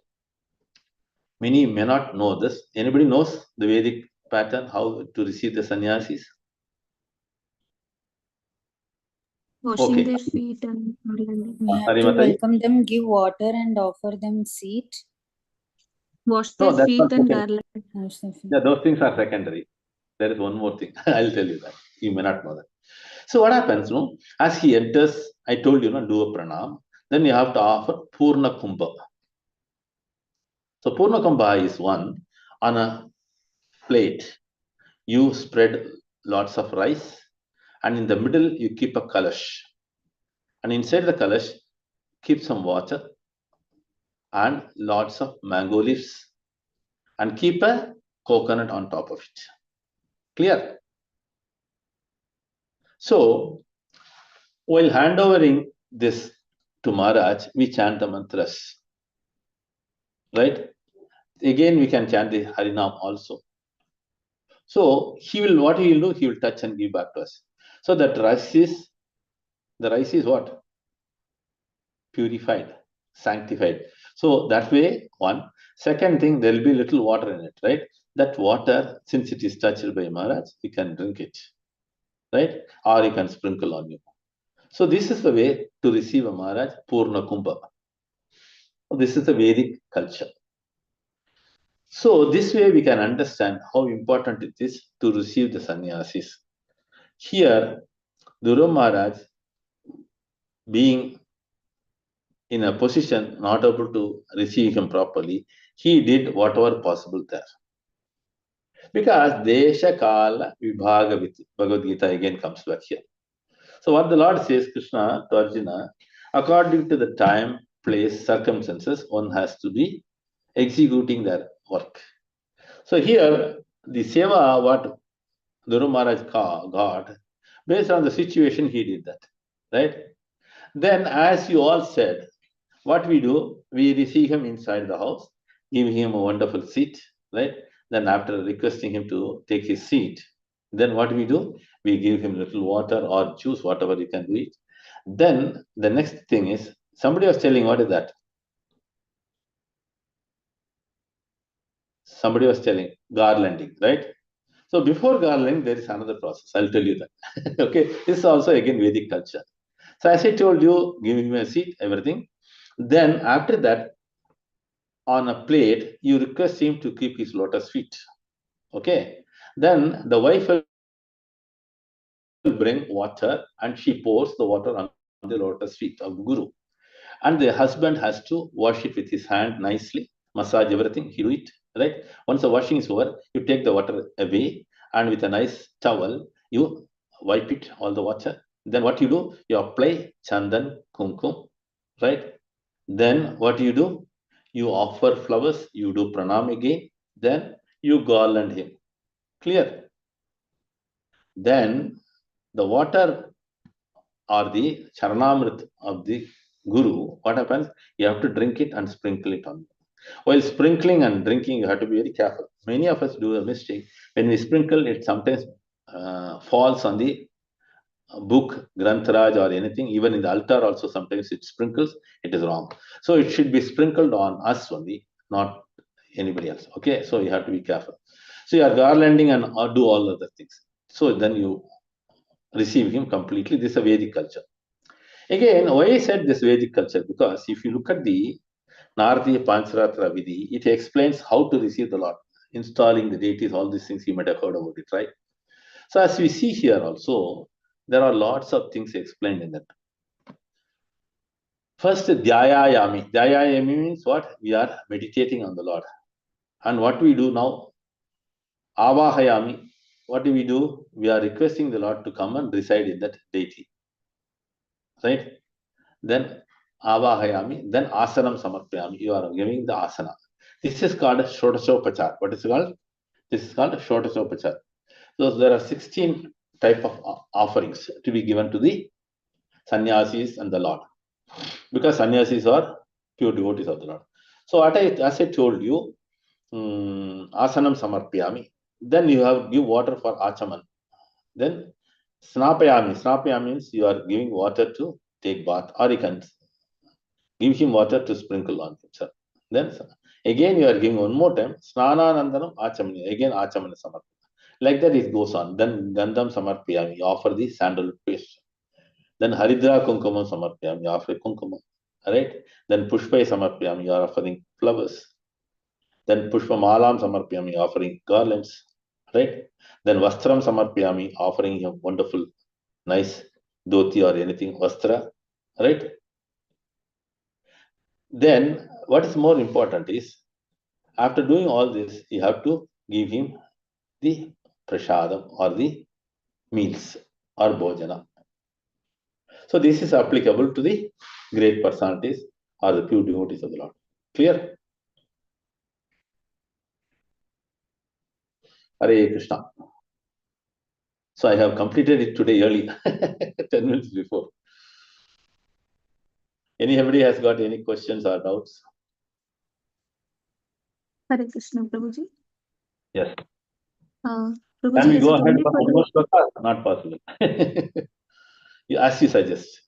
Speaker 2: Many may not know this. Anybody knows the Vedic pattern, how to receive the sannyasis?
Speaker 1: Washing their feet and garlanding.
Speaker 10: We have to
Speaker 2: Harimataji?
Speaker 10: welcome them, give water, and offer them seat.
Speaker 1: Wash
Speaker 2: No,
Speaker 1: their
Speaker 2: that's not
Speaker 1: feet and
Speaker 2: secondary.
Speaker 1: garland.
Speaker 10: Wash their feet.
Speaker 2: Yeah, those things are secondary. There is one more thing. I'll tell you that. You may not know that. So what happens, as he enters, I told you, do a pranam. Then you have to offer Purna Kumbha. So Purna Kumbha is one. On a plate, you spread lots of rice, and in the middle, you keep a kalash. And inside the kalash, keep some water and lots of mango leaves, and keep a coconut on top of it. Clear? So, while handovering this to Maharaj, we chant the mantras. Right? Again, we can chant the Harinam also. So, what he will do, he will touch and give back to us. So, that the rice is what? Purified, sanctified. So, that way, one. Second thing, there will be little water in it, right? That water, since it is touched by Maharaj, you can drink it, right? Or you can sprinkle on you. So, this is the way to receive a Maharaj, Purna Kumbha. This is the Vedic culture. So this way we can understand how important it is to receive the sannyasis. Here, Dhruva Maharaj, being in a position not able to receive him properly, he did whatever possible there. Because Desha Kala Vibhaga Bhagavad Gita again comes back here. So what the Lord says, Krishna to Arjuna, according to the time, place, circumstances, one has to be executing their work. So here, the seva, what Dhruva Maharaj got, based on the situation, he did that, right? Then, as you all said, what we do, we receive him inside the house, give him a wonderful seat, right? Then, after requesting him to take his seat, then what we do, we give him little water or juice, whatever you can do it. Then, the next thing is, somebody was telling, what is that? Somebody was telling, garlanding, right? So before garlanding, there is another process. I'll tell you that. Okay, this is also again Vedic culture. So as I told you, giving me a seat, everything. Then after that, on a plate, you request him to keep his lotus feet. Okay. Then the wife will bring water, and she pours the water on the lotus feet of the Guru. And the husband has to wash it with his hand nicely, massage everything, he do it, right? Once the washing is over, you take the water away, and with a nice towel, you wipe it, all the water, Then what you do? You apply chandan, kumkum, right? Then what you do? You offer flowers, you do pranam again, then you garland him. Clear? Then the water or the charanamrit of the Guru, what happens? You have to drink it and sprinkle it on. While sprinkling and drinking, you have to be very careful. Many of us do a mistake. When we sprinkle, it sometimes falls on the book, Grantharaj or anything. Even in the altar also, sometimes it sprinkles. It is wrong. So it should be sprinkled on us only, not anybody else. Okay, so you have to be careful. So you are garlanding and do all other things. So then you receive him completely. This is a Vedic culture. Again, why I said this Vedic culture? Because if you look at the Naradiya Pancharatra Vidhi, it explains how to receive the Lord, installing the deities, all these things you might have heard about it, right? So as we see here also, there are lots of things explained in that. First, Dhyayayami. Dhyayayami means what? We are meditating on the Lord. And what we do now? Avahayami. What do? We are requesting the Lord to come and reside in that deity. Right? Then Avahayami. Then Asanam Samarpayami. You are giving the asana. This is called Shodashopachar. What is it called? This is called Shodashopachar. So there are 16 type of offerings to be given to the sannyasis and the Lord. Because sannyasis are pure devotees of the Lord. So as I told you, asanam samarpyami. Then you have give water for achaman. Then snapayami. Snapayami means you are giving water to take bath, or you can give him water to sprinkle on himself. Then again you are giving one more time, snananandanam achamani. Again achamana samarpyami. Like that it goes on. Then gandham samarpyami. You offer the sandal paste. Then haridra kunkumam samarpyami. You offer kunkumam. Right? Then pushpai samarpyami. You are offering flowers. Then pushpamalam samarpyami, offering garlands, right? Then vastram samarpyami, offering a wonderful, nice dhoti or anything, vastra, right? Then what is more important is, after doing all this, you have to give him the prashadam or the meals or bhojana. So this is applicable to the great personalities or the pure devotees of the Lord. Clear? Hare Krishna. So I have completed it today early, 10 minutes before. Anybody has got any questions or doubts?
Speaker 1: Hare Krishna, Prabhuji.
Speaker 2: Yes.
Speaker 1: Prabhuji,
Speaker 2: Can we
Speaker 1: is
Speaker 2: go
Speaker 1: it
Speaker 2: ahead
Speaker 1: only
Speaker 2: for
Speaker 1: for
Speaker 2: one more sloka? Not possible. As you suggest.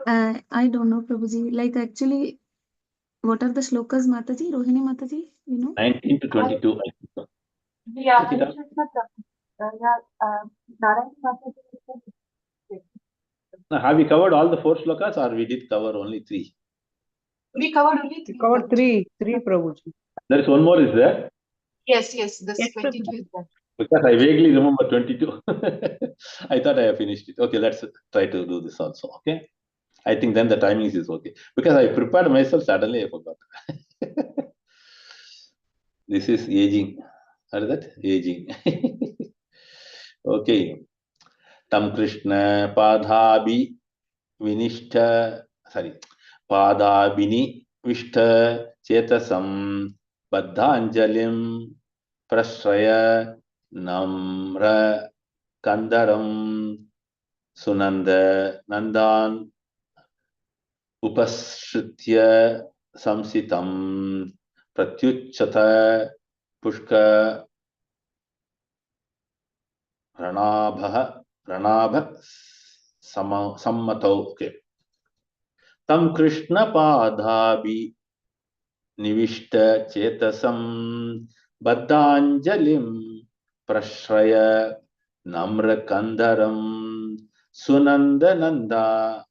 Speaker 1: I don't know, Prabhuji. Like actually, what are the shlokas, Mataji? Rohini Mataji, you know?
Speaker 2: 19 to 22, I think so.
Speaker 5: Yeah,
Speaker 2: Pick it up. Now, have we covered all the 4 slokas, or we did cover only 3?
Speaker 5: We covered only
Speaker 3: We
Speaker 5: 3.
Speaker 3: covered three, Prabhuji.
Speaker 2: There is one more, is there?
Speaker 5: Yes, this
Speaker 6: Yes,
Speaker 5: 22 is there.
Speaker 2: Because I vaguely remember 22. I thought I have finished it. Okay, let's try to do this also. Okay. I think then the timing is okay. Because I prepared myself, suddenly I forgot. This is aging. What is that? Aging. Okay. Tam Krishna Padhabi Vinishta, Padabini Vishta Chetasam Baddhanjalim Prashraya Namra Kandaram Sunanda Nandan Upashritya Samsitam Pratyuchata Pushka Ranabha Sammatau. Okay. Tam Krishna Padhabi Nivishta Chetasam Baddhanjalim Prashraya Namra Kandaram Sunanda Nanda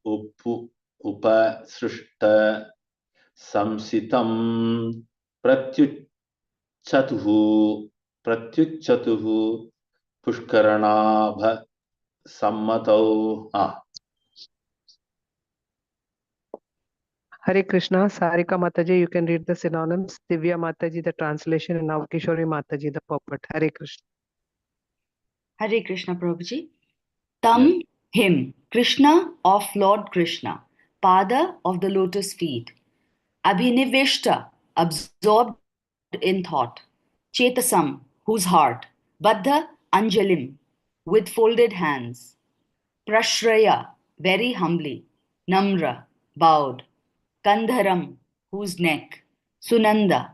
Speaker 2: Upasrishta Samsitam Pratyuchatuhu Pushkaranabha Sammatau.
Speaker 3: Hare Krishna, Sarika Mataji, you can read the synonyms. Divya Mataji, the translation, and now Kishori Mataji, the purport. Hare Krishna.
Speaker 10: Hare Krishna, Prabhuji. Tam
Speaker 11: Him, Krishna of Lord Krishna, Pada of the lotus feet, Abhinivishta, absorbed in thought, Chetasam, whose heart, Baddha Anjalim, with folded hands, Prashraya, very humbly, Namra, bowed, Kandharam, whose neck, Sunanda,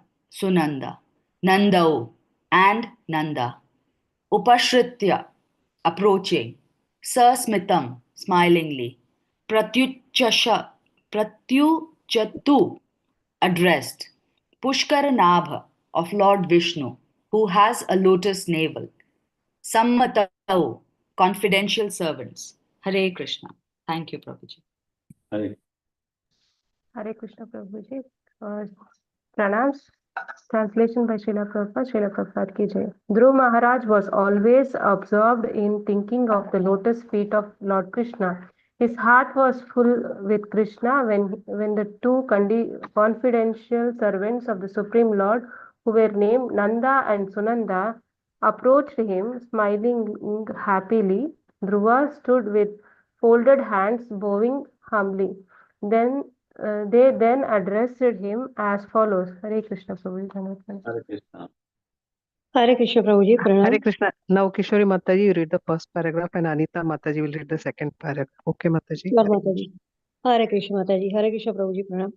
Speaker 11: Nandao, and Nanda, Upashritya, approaching, Sasmitam, smilingly, Pratyuchatu, addressed, Pushkaranabha of Lord Vishnu, who has a lotus navel, Sammatau, confidential servants. Hare Krishna. Thank you, Prabhuji.
Speaker 2: Hare
Speaker 3: Hare Krishna Prabhuji. Pranams. Translation by Srila Prabhupada ki jai. Dhruv Maharaj was always absorbed in thinking of the lotus feet of Lord Krishna. His heart was full with Krishna when the two confidential servants of the Supreme Lord, who were named Nanda and Sunanda, approached him, smiling happily. Dhruva stood with folded hands, bowing humbly. They then addressed him as follows. Hare Krishna Prabhuji.
Speaker 2: Krishna.
Speaker 6: Hare Krishna Prabhuji.
Speaker 3: Hare
Speaker 6: Pranam.
Speaker 3: Krishna. Now Kishori Mataji, you read the first paragraph and Anita Mataji will read the second paragraph. Okay, Mataji.
Speaker 6: Lord Mataji. Hare Krishna Mataji. Hare Krishna Prabhuji. Pranam.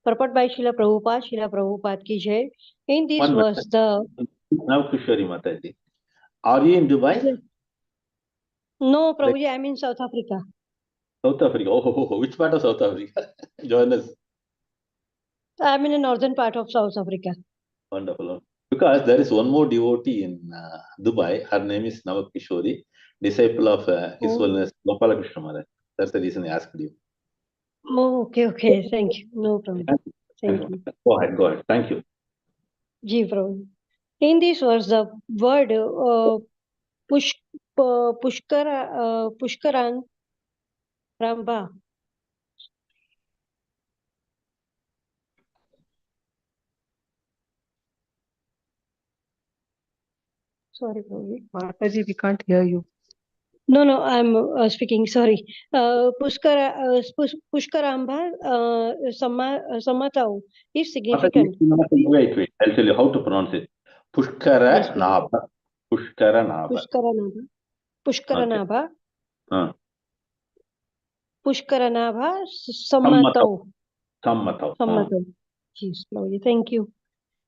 Speaker 6: Purport by Srila Prabhupada ki jai. In this
Speaker 2: One
Speaker 6: was
Speaker 2: minute.
Speaker 6: the...
Speaker 2: Now, Kishori Mataji. Are you in Dubai?
Speaker 6: No, Prabhuji, I'm in South Africa.
Speaker 2: South Africa. Oh, which part of South Africa? Join us.
Speaker 6: I'm in the northern part of South Africa.
Speaker 2: Wonderful. Because there is one more devotee in Dubai. Her name is Navakishori, disciple of His Holiness Gopala Krishna Maharaj. That's the reason I asked you.
Speaker 6: Oh, okay. Thank you. No problem. Thank you.
Speaker 2: Go ahead. Thank you.
Speaker 6: Ji, Prabhuji. In this was the word Pushkaran Ramba. Sorry, Prabhuji.
Speaker 3: Mataji, we can't hear you.
Speaker 6: No, I'm speaking. Sorry. Pushkaramba Sammatau is significant.
Speaker 2: Wait. I'll tell you how to pronounce it. Pushkara Nabha.
Speaker 6: Pushkaranabha
Speaker 2: Okay.
Speaker 6: Pushkaranabha Sammatau.
Speaker 2: Sammatau.
Speaker 6: Yes, Prabhuji. Thank you.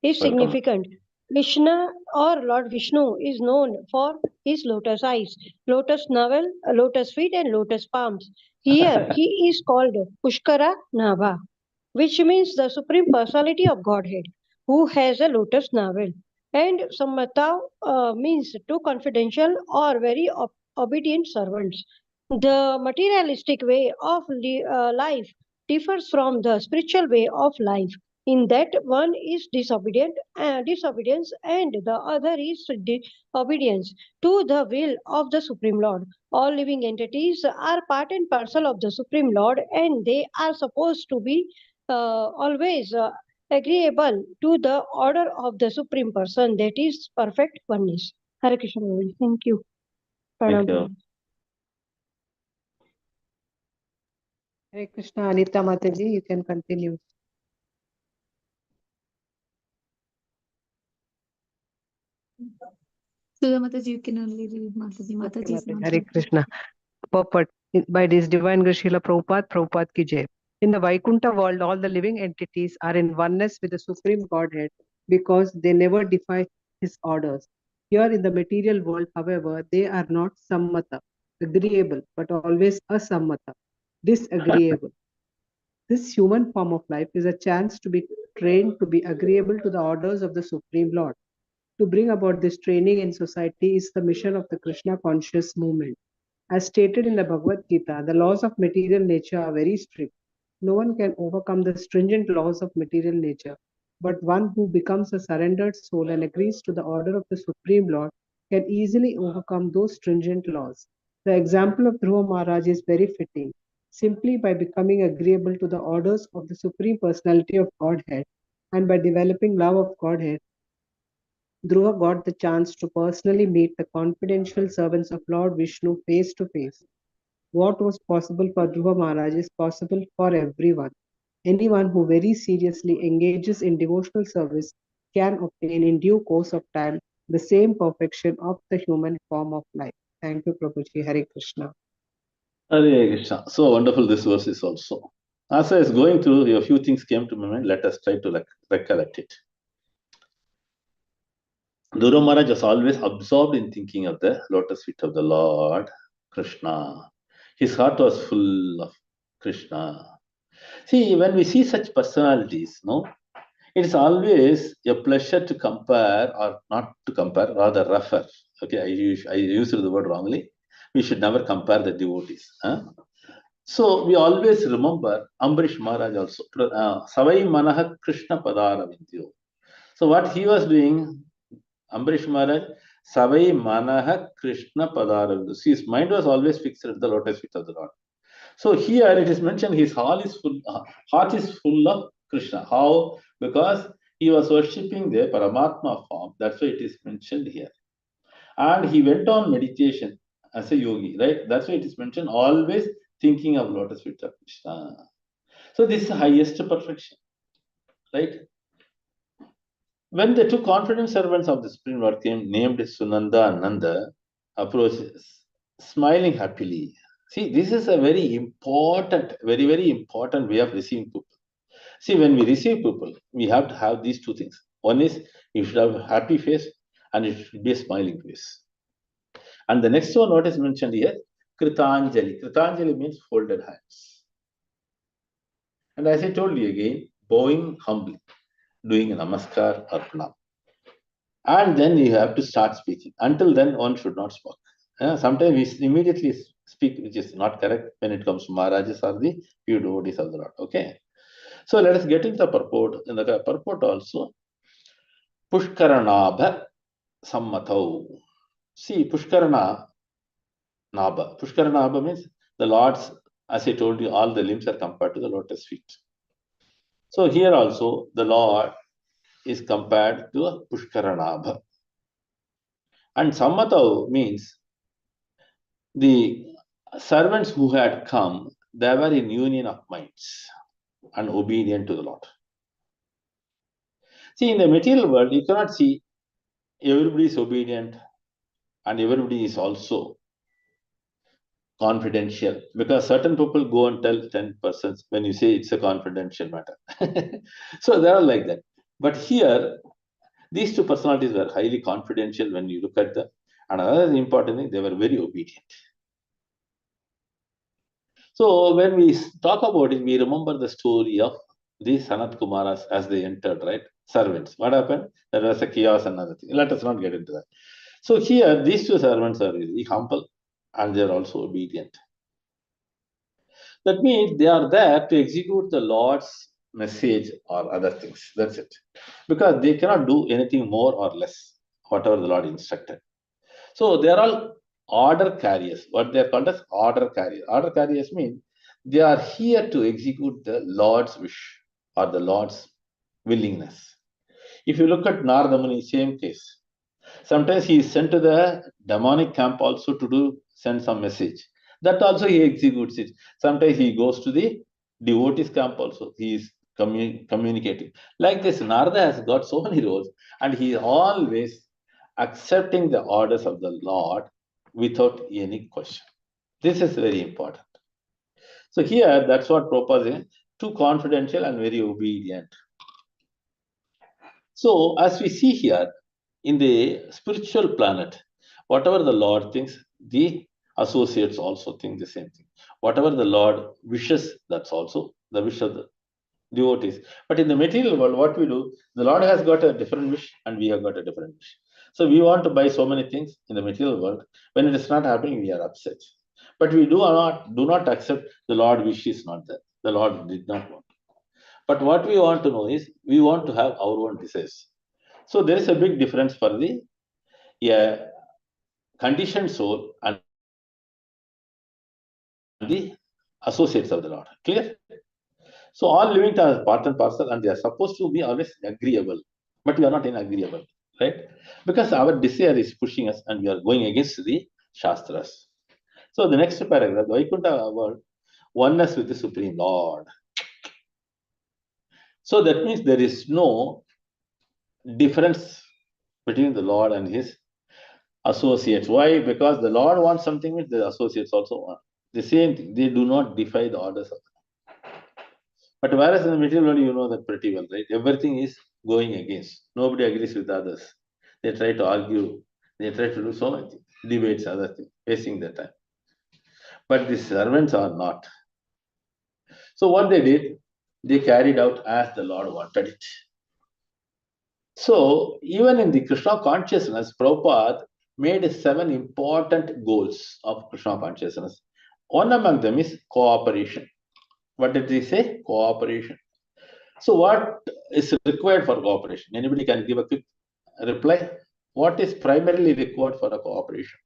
Speaker 6: Is significant. Krishna or Lord Vishnu is known for his lotus eyes, lotus navel, lotus feet, and lotus palms. Here he is called Pushkara Nabha, which means the Supreme Personality of Godhead, who has a lotus navel. And Sammata means two confidential or very obedient servants. The materialistic way of life differs from the spiritual way of life in that one is disobedience and the other is obedience to the will of the Supreme Lord. All living entities are part and parcel of the Supreme Lord and they are supposed to be always agreeable to the order of the Supreme Person, that is perfect oneness. Hare Krishna. Thank you.
Speaker 2: Thank you.
Speaker 3: Hare Krishna, Anita Mataji, you can continue.
Speaker 1: Sudha Mataji, you can only read Mataji.
Speaker 3: Hare Krishna. Purport by this divine grace Srila Prabhupada ki jai. In the Vaikuntha world, all the living entities are in oneness with the Supreme Godhead because they never defy his orders. Here in the material world, however, they are not sammata, agreeable, but always asammata, disagreeable. This human form of life is a chance to be trained to be agreeable to the orders of the Supreme Lord. To bring about this training in society is the mission of the Krishna conscious movement. As stated in the Bhagavad Gita, the laws of material nature are very strict. No one can overcome the stringent laws of material nature, but one who becomes a surrendered soul and agrees to the order of the Supreme Lord can easily overcome those stringent laws. The example of Dhruva Maharaj is very fitting. Simply by becoming agreeable to the orders of the Supreme Personality of Godhead and by developing love of Godhead, Dhruva got the chance to personally meet the confidential servants of Lord Vishnu face to face. What was possible for Dhruva Maharaj is possible for everyone. Anyone who very seriously engages in devotional service can obtain in due course of time the same perfection of the human form of life. Thank you, Prabhuji. Hare Krishna.
Speaker 2: Hare Krishna. So wonderful this verse is also. As I was going through, a few things came to my mind. Let us try to recollect it. Dhruva Maharaj was always absorbed in thinking of the lotus feet of the Lord Krishna. His heart was full of Krishna. See, when we see such personalities, no, it is always a pleasure to compare, or not to compare, rather refer. Okay, I used the word wrongly. We should never compare the devotees. Huh? So we always remember Ambarish Maharaj also. Savai Manaha Krishna Padara Vindyo. So what he was doing, Ambarish Maharaj, Savai Manaha Krishna Padara Vindyo. See, his mind was always fixed at the lotus feet of the Lord. So here it is mentioned his heart is full of Krishna. How? Because he was worshipping the Paramatma form. That's why it is mentioned here. And he went on meditation as a yogi, right? That's why it is mentioned always thinking of lotus feet of Krishna. So this is the highest perfection, right? When the two confident servants of the Supreme Lord came, named Sunanda and Nanda, approached, smiling happily. See, this is a very important, very, very important way of receiving people. See, when we receive people, we have to have these two things. One is you should have a happy face and it should be a smiling face. And the next one, what is mentioned here? Kritanjali. Kritanjali means folded hands. And as I told you again, bowing humbly, doing a namaskar or pranam. And then you have to start speaking. Until then, one should not speak. Sometimes we immediately speak, which is not correct when it comes to Maharajas or the few devotees of the Lord. Okay. So let us get into the purport. In the purport also, Pushkaranabha Sammatau. See, Pushkarana Nabha. Pushkaranabha means the Lord's, as I told you, all the limbs are compared to the lotus feet. So here also, the Lord is compared to a Pushkaranabha. And Sammatau means the servants who had come, they were in union of minds and obedient to the Lord. See, in the material world, you cannot see everybody is obedient and everybody is also confidential, because certain people go and tell 10 persons when you say it's a confidential matter. So they are like that. But here, these two personalities were highly confidential when you look at them. And another important thing, they were very obedient. So when we talk about it, we remember the story of the Sanat Kumaras as they entered, right? Servants. What happened? There was a chaos and another thing. Let us not get into that. So here, these two servants are really humble and they are also obedient. That means they are there to execute the Lord's message or other things. That's it. Because they cannot do anything more or less, whatever the Lord instructed. So they are all order carriers. What they are called as order carriers. Order carriers mean they are here to execute the Lord's wish or the Lord's willingness. If you look at Narada Muni, same case. Sometimes he is sent to the demonic camp also to send some message. That also he executes it. Sometimes he goes to the devotees camp also. He is communicating. Like this, Narada has got so many roles and he is always accepting the orders of the Lord without any question. This is very important. So here, that's what Prabhupada is, too confidential and very obedient. So as we see here, in the spiritual planet, whatever the Lord thinks, the associates also think the same thing. Whatever the Lord wishes, that's also the wish of the devotees. But in the material world, what we do, the Lord has got a different wish and we have got a different wish. So we want to buy so many things in the material world. When it is not happening, we are upset. But we do not accept the Lord wish is not there. The Lord did not want. But what we want to know is, we want to have our own desires. So there is a big difference for the conditioned soul and the associates of the Lord. Clear? So all living are part and parcel and they are supposed to be always agreeable. But we are not in agreeable, right? Because our desire is pushing us and we are going against the Shastras. So the next paragraph, Vaikuntha word, oneness with the Supreme Lord. So that means there is no difference between the Lord and his associates. Why? Because the Lord wants something which the associates also want. The same thing. They do not defy the orders of. But whereas in the material world, you know that pretty well, right? Everything is going against. Nobody agrees with others. They try to argue. They try to do so many things. Debates, other things, facing the time. But the servants are not. So what they did, they carried out as the Lord wanted it. So even in the Krishna consciousness, Prabhupada made 7 important goals of Krishna consciousness. One among them is cooperation. What did he say? Cooperation. So what is required for cooperation? Anybody can give a quick reply? What is primarily required for a cooperation?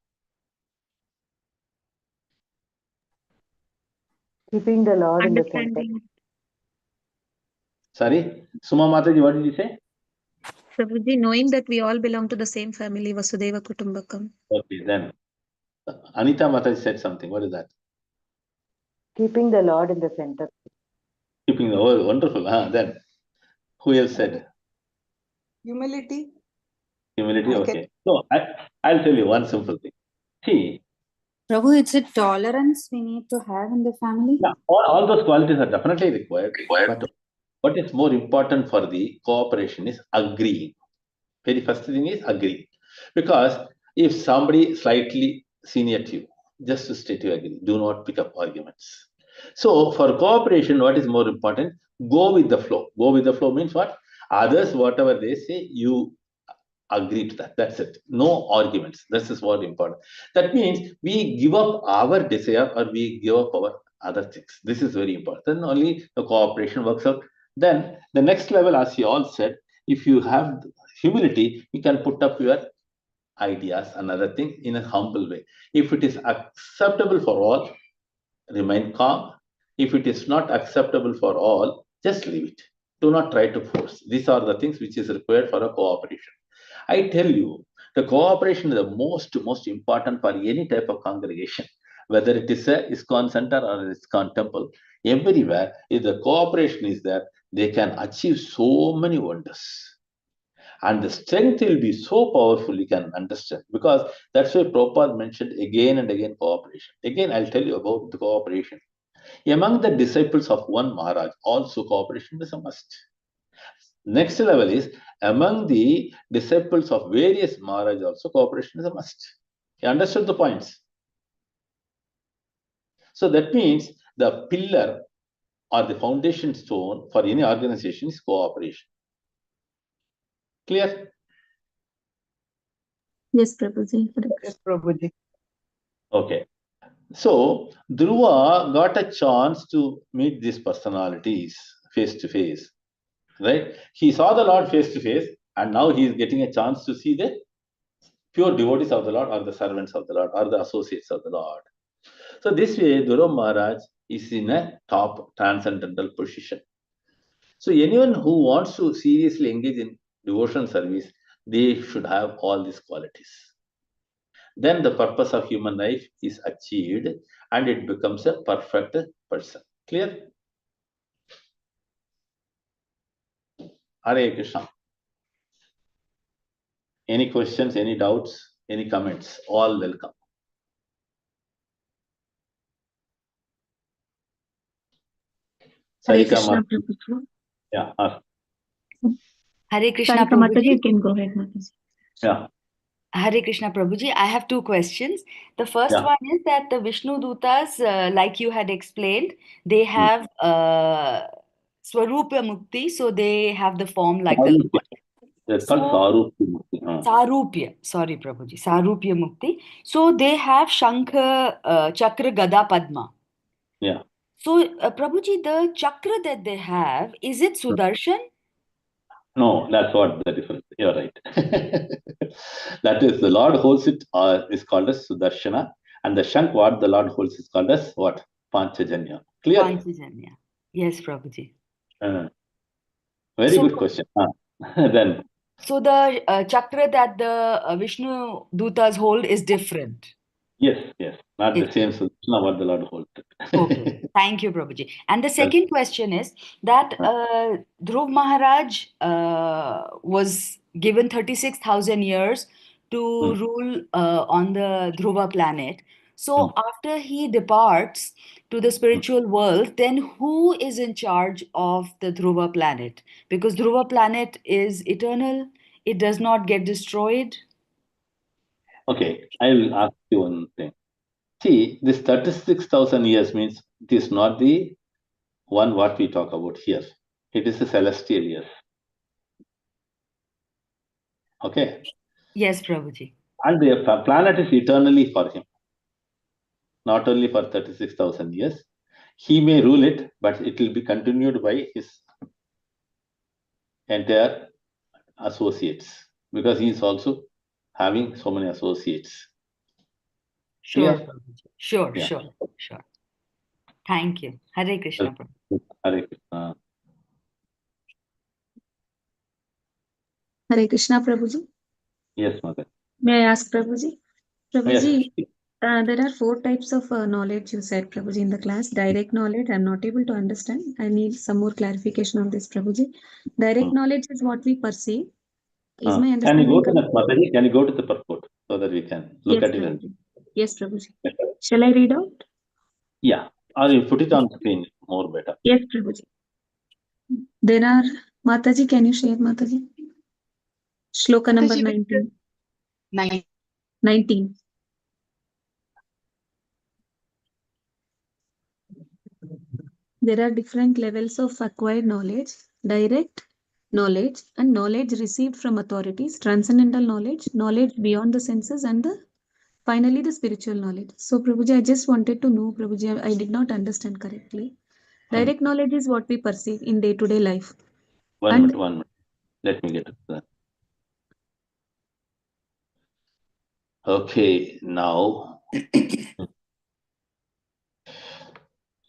Speaker 10: Keeping the Lord in the center.
Speaker 1: Understanding.
Speaker 2: Sorry, Suma Mataji, what did you say?
Speaker 1: Prabhuji, knowing that we all belong to the same family, Vasudeva Kutumbakam.
Speaker 2: Okay, then Anita Mataji said something. What is that?
Speaker 10: Keeping the Lord in the center.
Speaker 2: Keeping the whole wonderful. Then who else said?
Speaker 12: Humility.
Speaker 2: Humility. Okay. So I'll tell you one simple thing. See,
Speaker 10: Prabhu, it's a tolerance we need to have in the family.
Speaker 2: yeah, all those qualities are definitely required. But what is more important for the cooperation is agreeing. Very first thing is agree. Because if somebody slightly senior to you, just to stay to agree, do not pick up arguments. So for cooperation, what is more important? Go with the flow. Go with the flow means what? Others, whatever they say, you agree to that. That's it. No arguments. This is what important. That means we give up our desire or we give up our other things. This is very important. Then only the cooperation works out. Then the next level, as you all said, if you have humility, you can put up your ideas, another thing, in a humble way. If it is acceptable for all, remain calm. If it is not acceptable for all, just leave it. Do not try to force. These are the things which is required for a cooperation. I tell you, the cooperation is the most important for any type of congregation, whether it is a ISKCON center or an ISKCON temple. Everywhere, if the cooperation is there, they can achieve so many wonders. And the strength will be so powerful, you can understand. Because that's why Prabhupada mentioned again and again cooperation. Again, I'll tell you about the cooperation. Among the disciples of one Maharaj, also cooperation is a must. Next level is among the disciples of various Maharaj, also cooperation is a must. You understood the points? So that means the pillar or the foundation stone for any organization is cooperation. Clear?
Speaker 1: Yes, Prabhuji.
Speaker 3: Yes, Prabhuji.
Speaker 2: Okay. So Dhruva got a chance to meet these personalities face to face, right? He saw the Lord face to face, and now he is getting a chance to see the pure devotees of the Lord, or the servants of the Lord, or the associates of the Lord. So this way, Dhruva Maharaj is in a top transcendental position. So anyone who wants to seriously engage in devotion service, they should have all these qualities. Then the purpose of human life is achieved and it becomes a perfect person. Clear? Hare Krishna. Any questions, any doubts, any comments? All welcome.
Speaker 1: Hare
Speaker 2: Sarika
Speaker 1: Krishna,
Speaker 2: Mataji.
Speaker 1: Prabhuji.
Speaker 2: Yeah.
Speaker 11: Hare Krishna
Speaker 1: Sarika Mataji, you
Speaker 11: Prabhuji.
Speaker 1: can go ahead, Mataji.
Speaker 2: Yeah.
Speaker 11: Hare Krishna Prabhuji. I have 2 questions. The first
Speaker 2: Yeah.
Speaker 11: one is that the Vishnu Dutas, like you had explained, they have Swarupa Mukti, so they have the form like the Lord.
Speaker 2: It's called Sarupya.
Speaker 11: Sarupya, sorry Prabhuji, Sarupya Mukti. So they have Shankha, Chakra, Gada, Padma.
Speaker 2: Yeah.
Speaker 11: So Prabhuji, the chakra that they have, is it Sudarshan?
Speaker 2: No, that's what the difference. You're right. That is, the Lord holds it is called as Sudarshana, and the Shank what the Lord holds is called as what? Panchajanya. Clear?
Speaker 11: Panchajanya. Yes, Prabhuji.
Speaker 2: Very good question. Then.
Speaker 11: So the chakra that the Vishnu Dutas hold is different.
Speaker 2: Yes, yes. Not the
Speaker 11: It's
Speaker 2: same solution what the Lord holds.
Speaker 11: okay. Thank you, Prabhuji. And the second question is that Dhruv Maharaj was given 36,000 years to rule on the Dhruva planet. So after he departs to the spiritual world, then who is in charge of the Dhruva planet? Because Dhruva planet is eternal, it does not get destroyed.
Speaker 2: Okay, I will ask you one thing. See, this 36,000 years means it is not the one what we talk about here. It is the celestial years. Okay.
Speaker 11: Yes, Prabhuji.
Speaker 2: And the planet is eternally for him. Not only for 36,000 years. He may rule it, but it will be continued by his entire associates. Because he is also having so many associates.
Speaker 11: Sure,
Speaker 2: Clear?
Speaker 11: Prabhuji. Sure,
Speaker 2: Yeah.
Speaker 11: sure. Thank you. Hare Krishna, Prabhuji.
Speaker 2: Hare Krishna.
Speaker 1: Hare Krishna, Prabhuji.
Speaker 2: Yes, Mother.
Speaker 1: May I ask Prabhuji? Prabhuji,
Speaker 2: Yes.
Speaker 1: there are 4 types of knowledge you said, Prabhuji, in the class. Direct knowledge, I'm not able to understand. I need some more clarification on this, Prabhuji. Direct knowledge is what we perceive. Is my
Speaker 2: Can you
Speaker 1: understanding
Speaker 2: go to
Speaker 1: correct?
Speaker 2: that, Mataji? Can you go to the purport so that we can look
Speaker 1: Yes,
Speaker 2: at it? And
Speaker 1: Prabhuji. Yes, Prabhuji. Shall I read out?
Speaker 2: yeah, or you put it on screen, more better.
Speaker 1: Yes, Prabhuji. There are, Mataji, can you share, Mataji? Shloka number 19. 19. There are different levels of acquired knowledge, direct knowledge and knowledge received from authorities, transcendental knowledge, knowledge beyond the senses, and finally the spiritual knowledge. So Prabhuji, I just wanted to know, Prabhuji, I did not understand correctly. Direct knowledge is what we perceive in day-to-day life.
Speaker 2: One minute. Let me get to that. Okay, now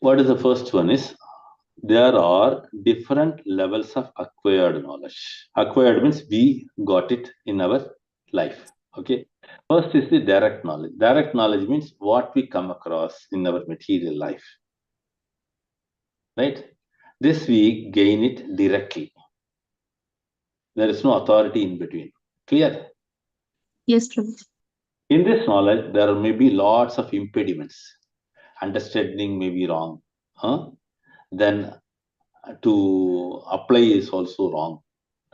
Speaker 2: what is the first one is there are different levels of acquired knowledge. Acquired means we got it in our life. Okay. First is the direct knowledge. Direct knowledge means what we come across in our material life. Right? This we gain it directly. There is no authority in between. Clear?
Speaker 1: Yes, Prabhuji.
Speaker 2: In this knowledge, there may be lots of impediments. Understanding may be wrong. Then to apply is also wrong.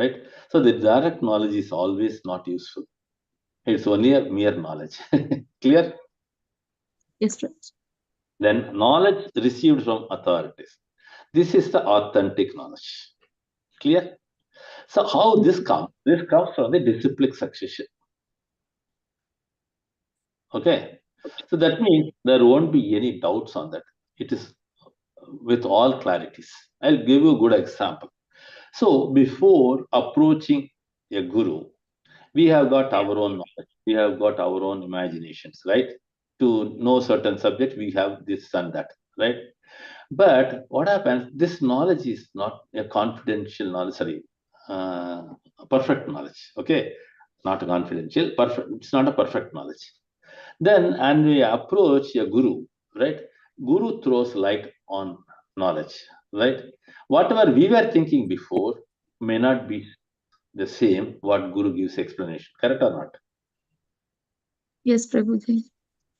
Speaker 2: Right? So the direct knowledge is always not useful. It's only a mere knowledge. Clear?
Speaker 1: Yes, Prabhuji.
Speaker 2: Then knowledge received from authorities. This is the authentic knowledge. Clear? So how this comes? This comes from the disciplic succession. Okay. So that means there won't be any doubts on that. It is with all clarities. I'll give you a good example. So before approaching a guru, we have got our own knowledge. We have got our own imaginations, right? To know certain subject, we have this and that, right? But what happens? This knowledge is not a confidential knowledge. Sorry, perfect knowledge. Okay, not confidential. Perfect. It's not a perfect knowledge. Then, and we approach a guru, right? Guru throws light on knowledge, right? Whatever we were thinking before may not be the same what Guru gives explanation. Correct or not?
Speaker 1: Yes, Prabhuji.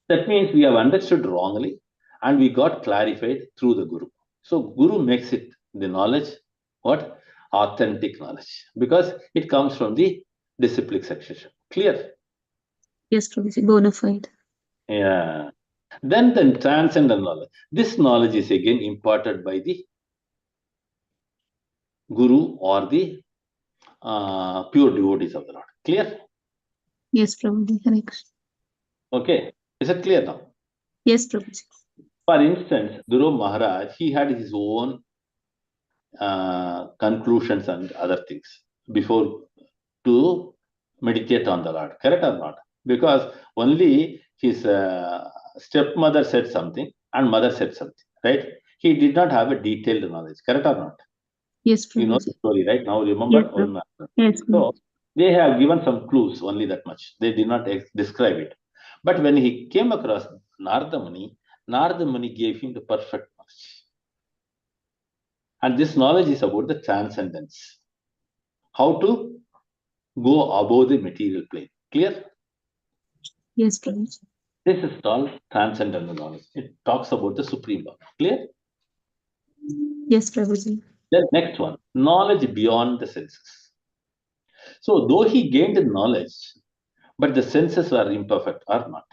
Speaker 2: That means we have understood wrongly and we got clarified through the Guru. So Guru makes it the knowledge, what? Authentic knowledge. Because it comes from the disciplic succession. Clear?
Speaker 1: Yes, Prabhuji. Bona fide.
Speaker 2: Yeah. Then the transcendental knowledge. This knowledge is again imparted by the Guru or the pure devotees of the Lord. Clear?
Speaker 1: Yes, Prabhuji. Hare Krishna.
Speaker 2: Okay. Is it clear now?
Speaker 1: Yes, Prabhuji.
Speaker 2: For instance, Dhruva Maharaj, he had his own conclusions and other things before to meditate on the Lord. Correct or not? Because only his stepmother said something and mother said something, right? He did not have a detailed knowledge. Correct or not?
Speaker 1: Yes, Prabhuji.
Speaker 2: You know the story, right? Now remember.
Speaker 1: Yes, Prabhuji. Yes,
Speaker 2: so they have given some clues, only that much. They did not describe it. But when he came across Narada Muni gave him the perfect knowledge. And this knowledge is about the transcendence. How to go above the material plane. Clear?
Speaker 1: Yes, Prabhuji.
Speaker 2: This is called transcendental knowledge. It talks about the Supreme Lord. Clear?
Speaker 1: Yes, Prabhuji.
Speaker 2: Then next one, knowledge beyond the senses. So though he gained the knowledge, but the senses were imperfect or not.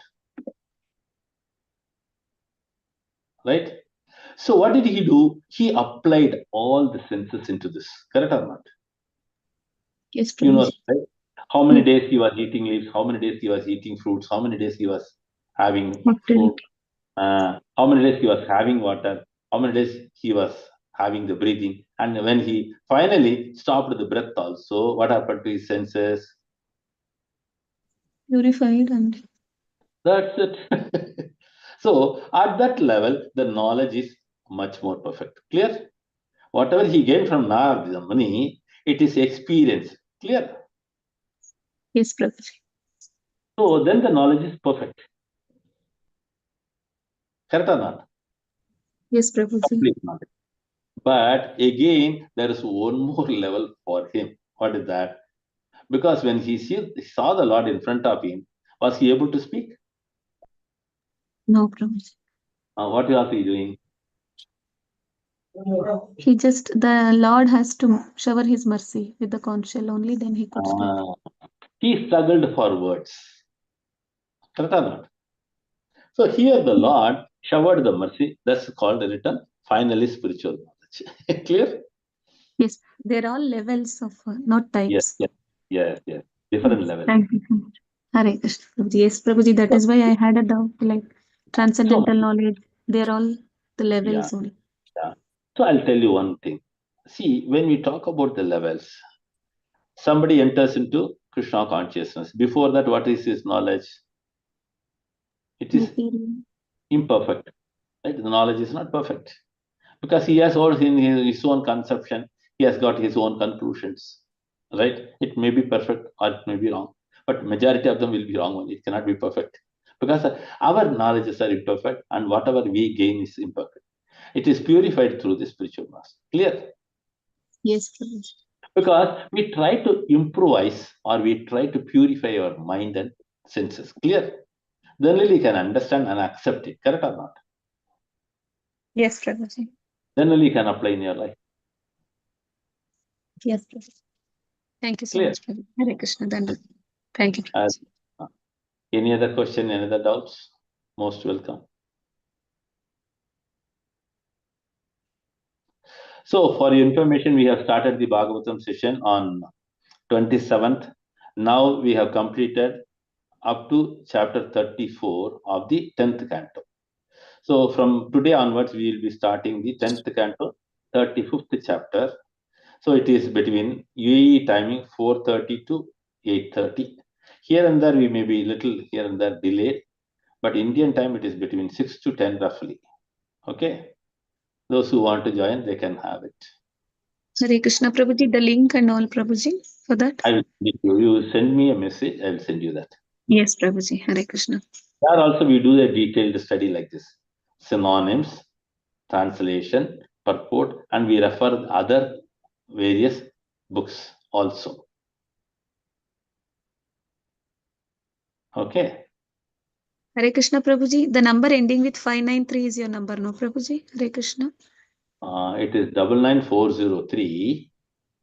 Speaker 2: Right? So what did he do? He applied all the senses into this. Correct or not?
Speaker 1: Yes, Prabhuji.
Speaker 2: You know, right? How many days he was eating leaves, how many days he was eating fruits, how many days he was having food, how many days he was having water, how many days he was having the breathing. And when he finally stopped the breath also, what happened to his senses?
Speaker 1: Purified and...
Speaker 2: That's it. So at that level, the knowledge is much more perfect. Clear? Whatever he gained from Narada Muni, it is experience. Clear?
Speaker 1: Yes, Prabhuji.
Speaker 2: So then the knowledge is perfect. Correct or not?
Speaker 1: Yes, Prabhuji.
Speaker 2: Complete knowledge. But again, there is one more level for him. What is that? Because when he saw the Lord in front of him, was he able to speak?
Speaker 1: No, Prabhuji.
Speaker 2: What was he doing?
Speaker 1: The Lord has to shower his mercy with the conch shell only, then he could speak.
Speaker 2: He struggled for words. Correct or not? So here the Lord showered the mercy. That's called the written finally spiritual knowledge. Clear?
Speaker 1: Yes, they're all levels of, not types.
Speaker 2: Yes. Different levels.
Speaker 1: Thank you so much. Hare Krishna, Prabhuji. Yes, Prabhuji, that is why I had a doubt, like transcendental knowledge, they're all the levels only.
Speaker 2: Yeah. So I'll tell you one thing. See, when we talk about the levels, somebody enters into Krishna consciousness. Before that, what is his knowledge? It is imperfect. Right? The knowledge is not perfect. Because he has all in his own conception, he has got his own conclusions. Right? It may be perfect or it may be wrong. But majority of them will be wrong only. It cannot be perfect. Because our knowledges are imperfect and whatever we gain is imperfect. It is purified through the spiritual master. Clear?
Speaker 1: Yes, Prabhuji.
Speaker 2: Because we try to improvise or we try to purify our mind and senses. Clear? Then only you can understand and accept it. Correct or not?
Speaker 1: Yes, Prabhuji.
Speaker 2: Then only you can apply in your life.
Speaker 1: Yes, Prabhuji. Thank you so
Speaker 2: Clear?
Speaker 1: much, Prabhuji. Hare Krishna. Thank you, Prabhuji.
Speaker 2: Any other question, any other doubts? Most welcome. So for your information, we have started the Bhagavatam session on 27th. Now we have completed up to chapter 34 of the 10th canto. So from today onwards, we will be starting the 10th canto, 35th chapter. So it is between UAE timing 4:30 to 8:30. Here and there we may be little here and there delayed, but Indian time it is between 6 to 10 roughly. Okay. Those who want to join, they can have it.
Speaker 1: Hare Krishna, Prabhuji, the link and all, Prabhuji, for that?
Speaker 2: I will send you. You send me a message, I will send you that.
Speaker 1: Yes, Prabhuji. Hare Krishna.
Speaker 2: There also we do a detailed study like this. Synonyms, translation, purport, and we refer other various books also. Okay.
Speaker 1: Hare Krishna, Prabhuji. The number ending with 593 is your number, no, Prabhuji? Hare Krishna.
Speaker 2: It is 99403.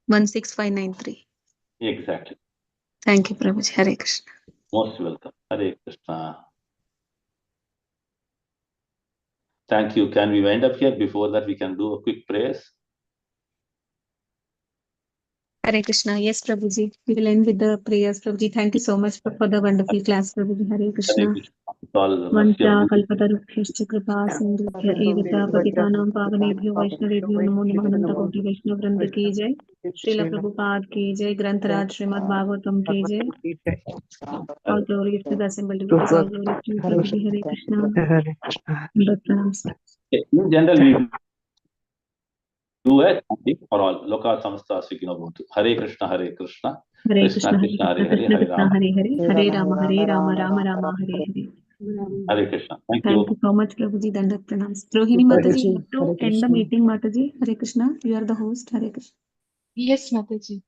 Speaker 1: 16593.
Speaker 2: Exactly.
Speaker 1: Thank you, Prabhuji. Hare Krishna.
Speaker 2: Most welcome. Hare Krishna. Thank you. Can we wind up here? Before that, we can do a quick prayers.
Speaker 1: Hare Krishna. Yes, Prabhuji. We will end with the prayers, Prabhuji. Thank you so much for the wonderful class, Prabhuji. Hare Krishna. Vancha kalpatarubhyascha kripa sindhubhya evata patitanam pavanebhyo vaishnavebhyo namo namaha ananta koti vaishnav vrinda ki jai. Srila Prabhupada ki jai. Granth Raj Srimad Bhagavatam ki jai. All glory to the assembled devotees. All glory to you, Prabhuji. Hare Krishna.
Speaker 2: In general, we do a chanting for all. Loka samasta sukhino bhavantu. Hare Krishna, Hare Krishna.
Speaker 1: Hare
Speaker 2: Krishna Krishna, Hare Hare,
Speaker 1: Krishna,
Speaker 2: Hare
Speaker 1: Krishna
Speaker 2: Rama.
Speaker 1: Hare Hare, Hare Rama, Hare Rama, Rama Rama, Hare Hare.
Speaker 2: Hare Krishna. Thank
Speaker 1: Thank
Speaker 2: you.
Speaker 1: you so much, Prabhuji. Dandat pranams. Rohini Mataji, you have to end the meeting, Mataji. Hare Krishna. You are the host. Hare Krishna.
Speaker 8: Yes, Mataji.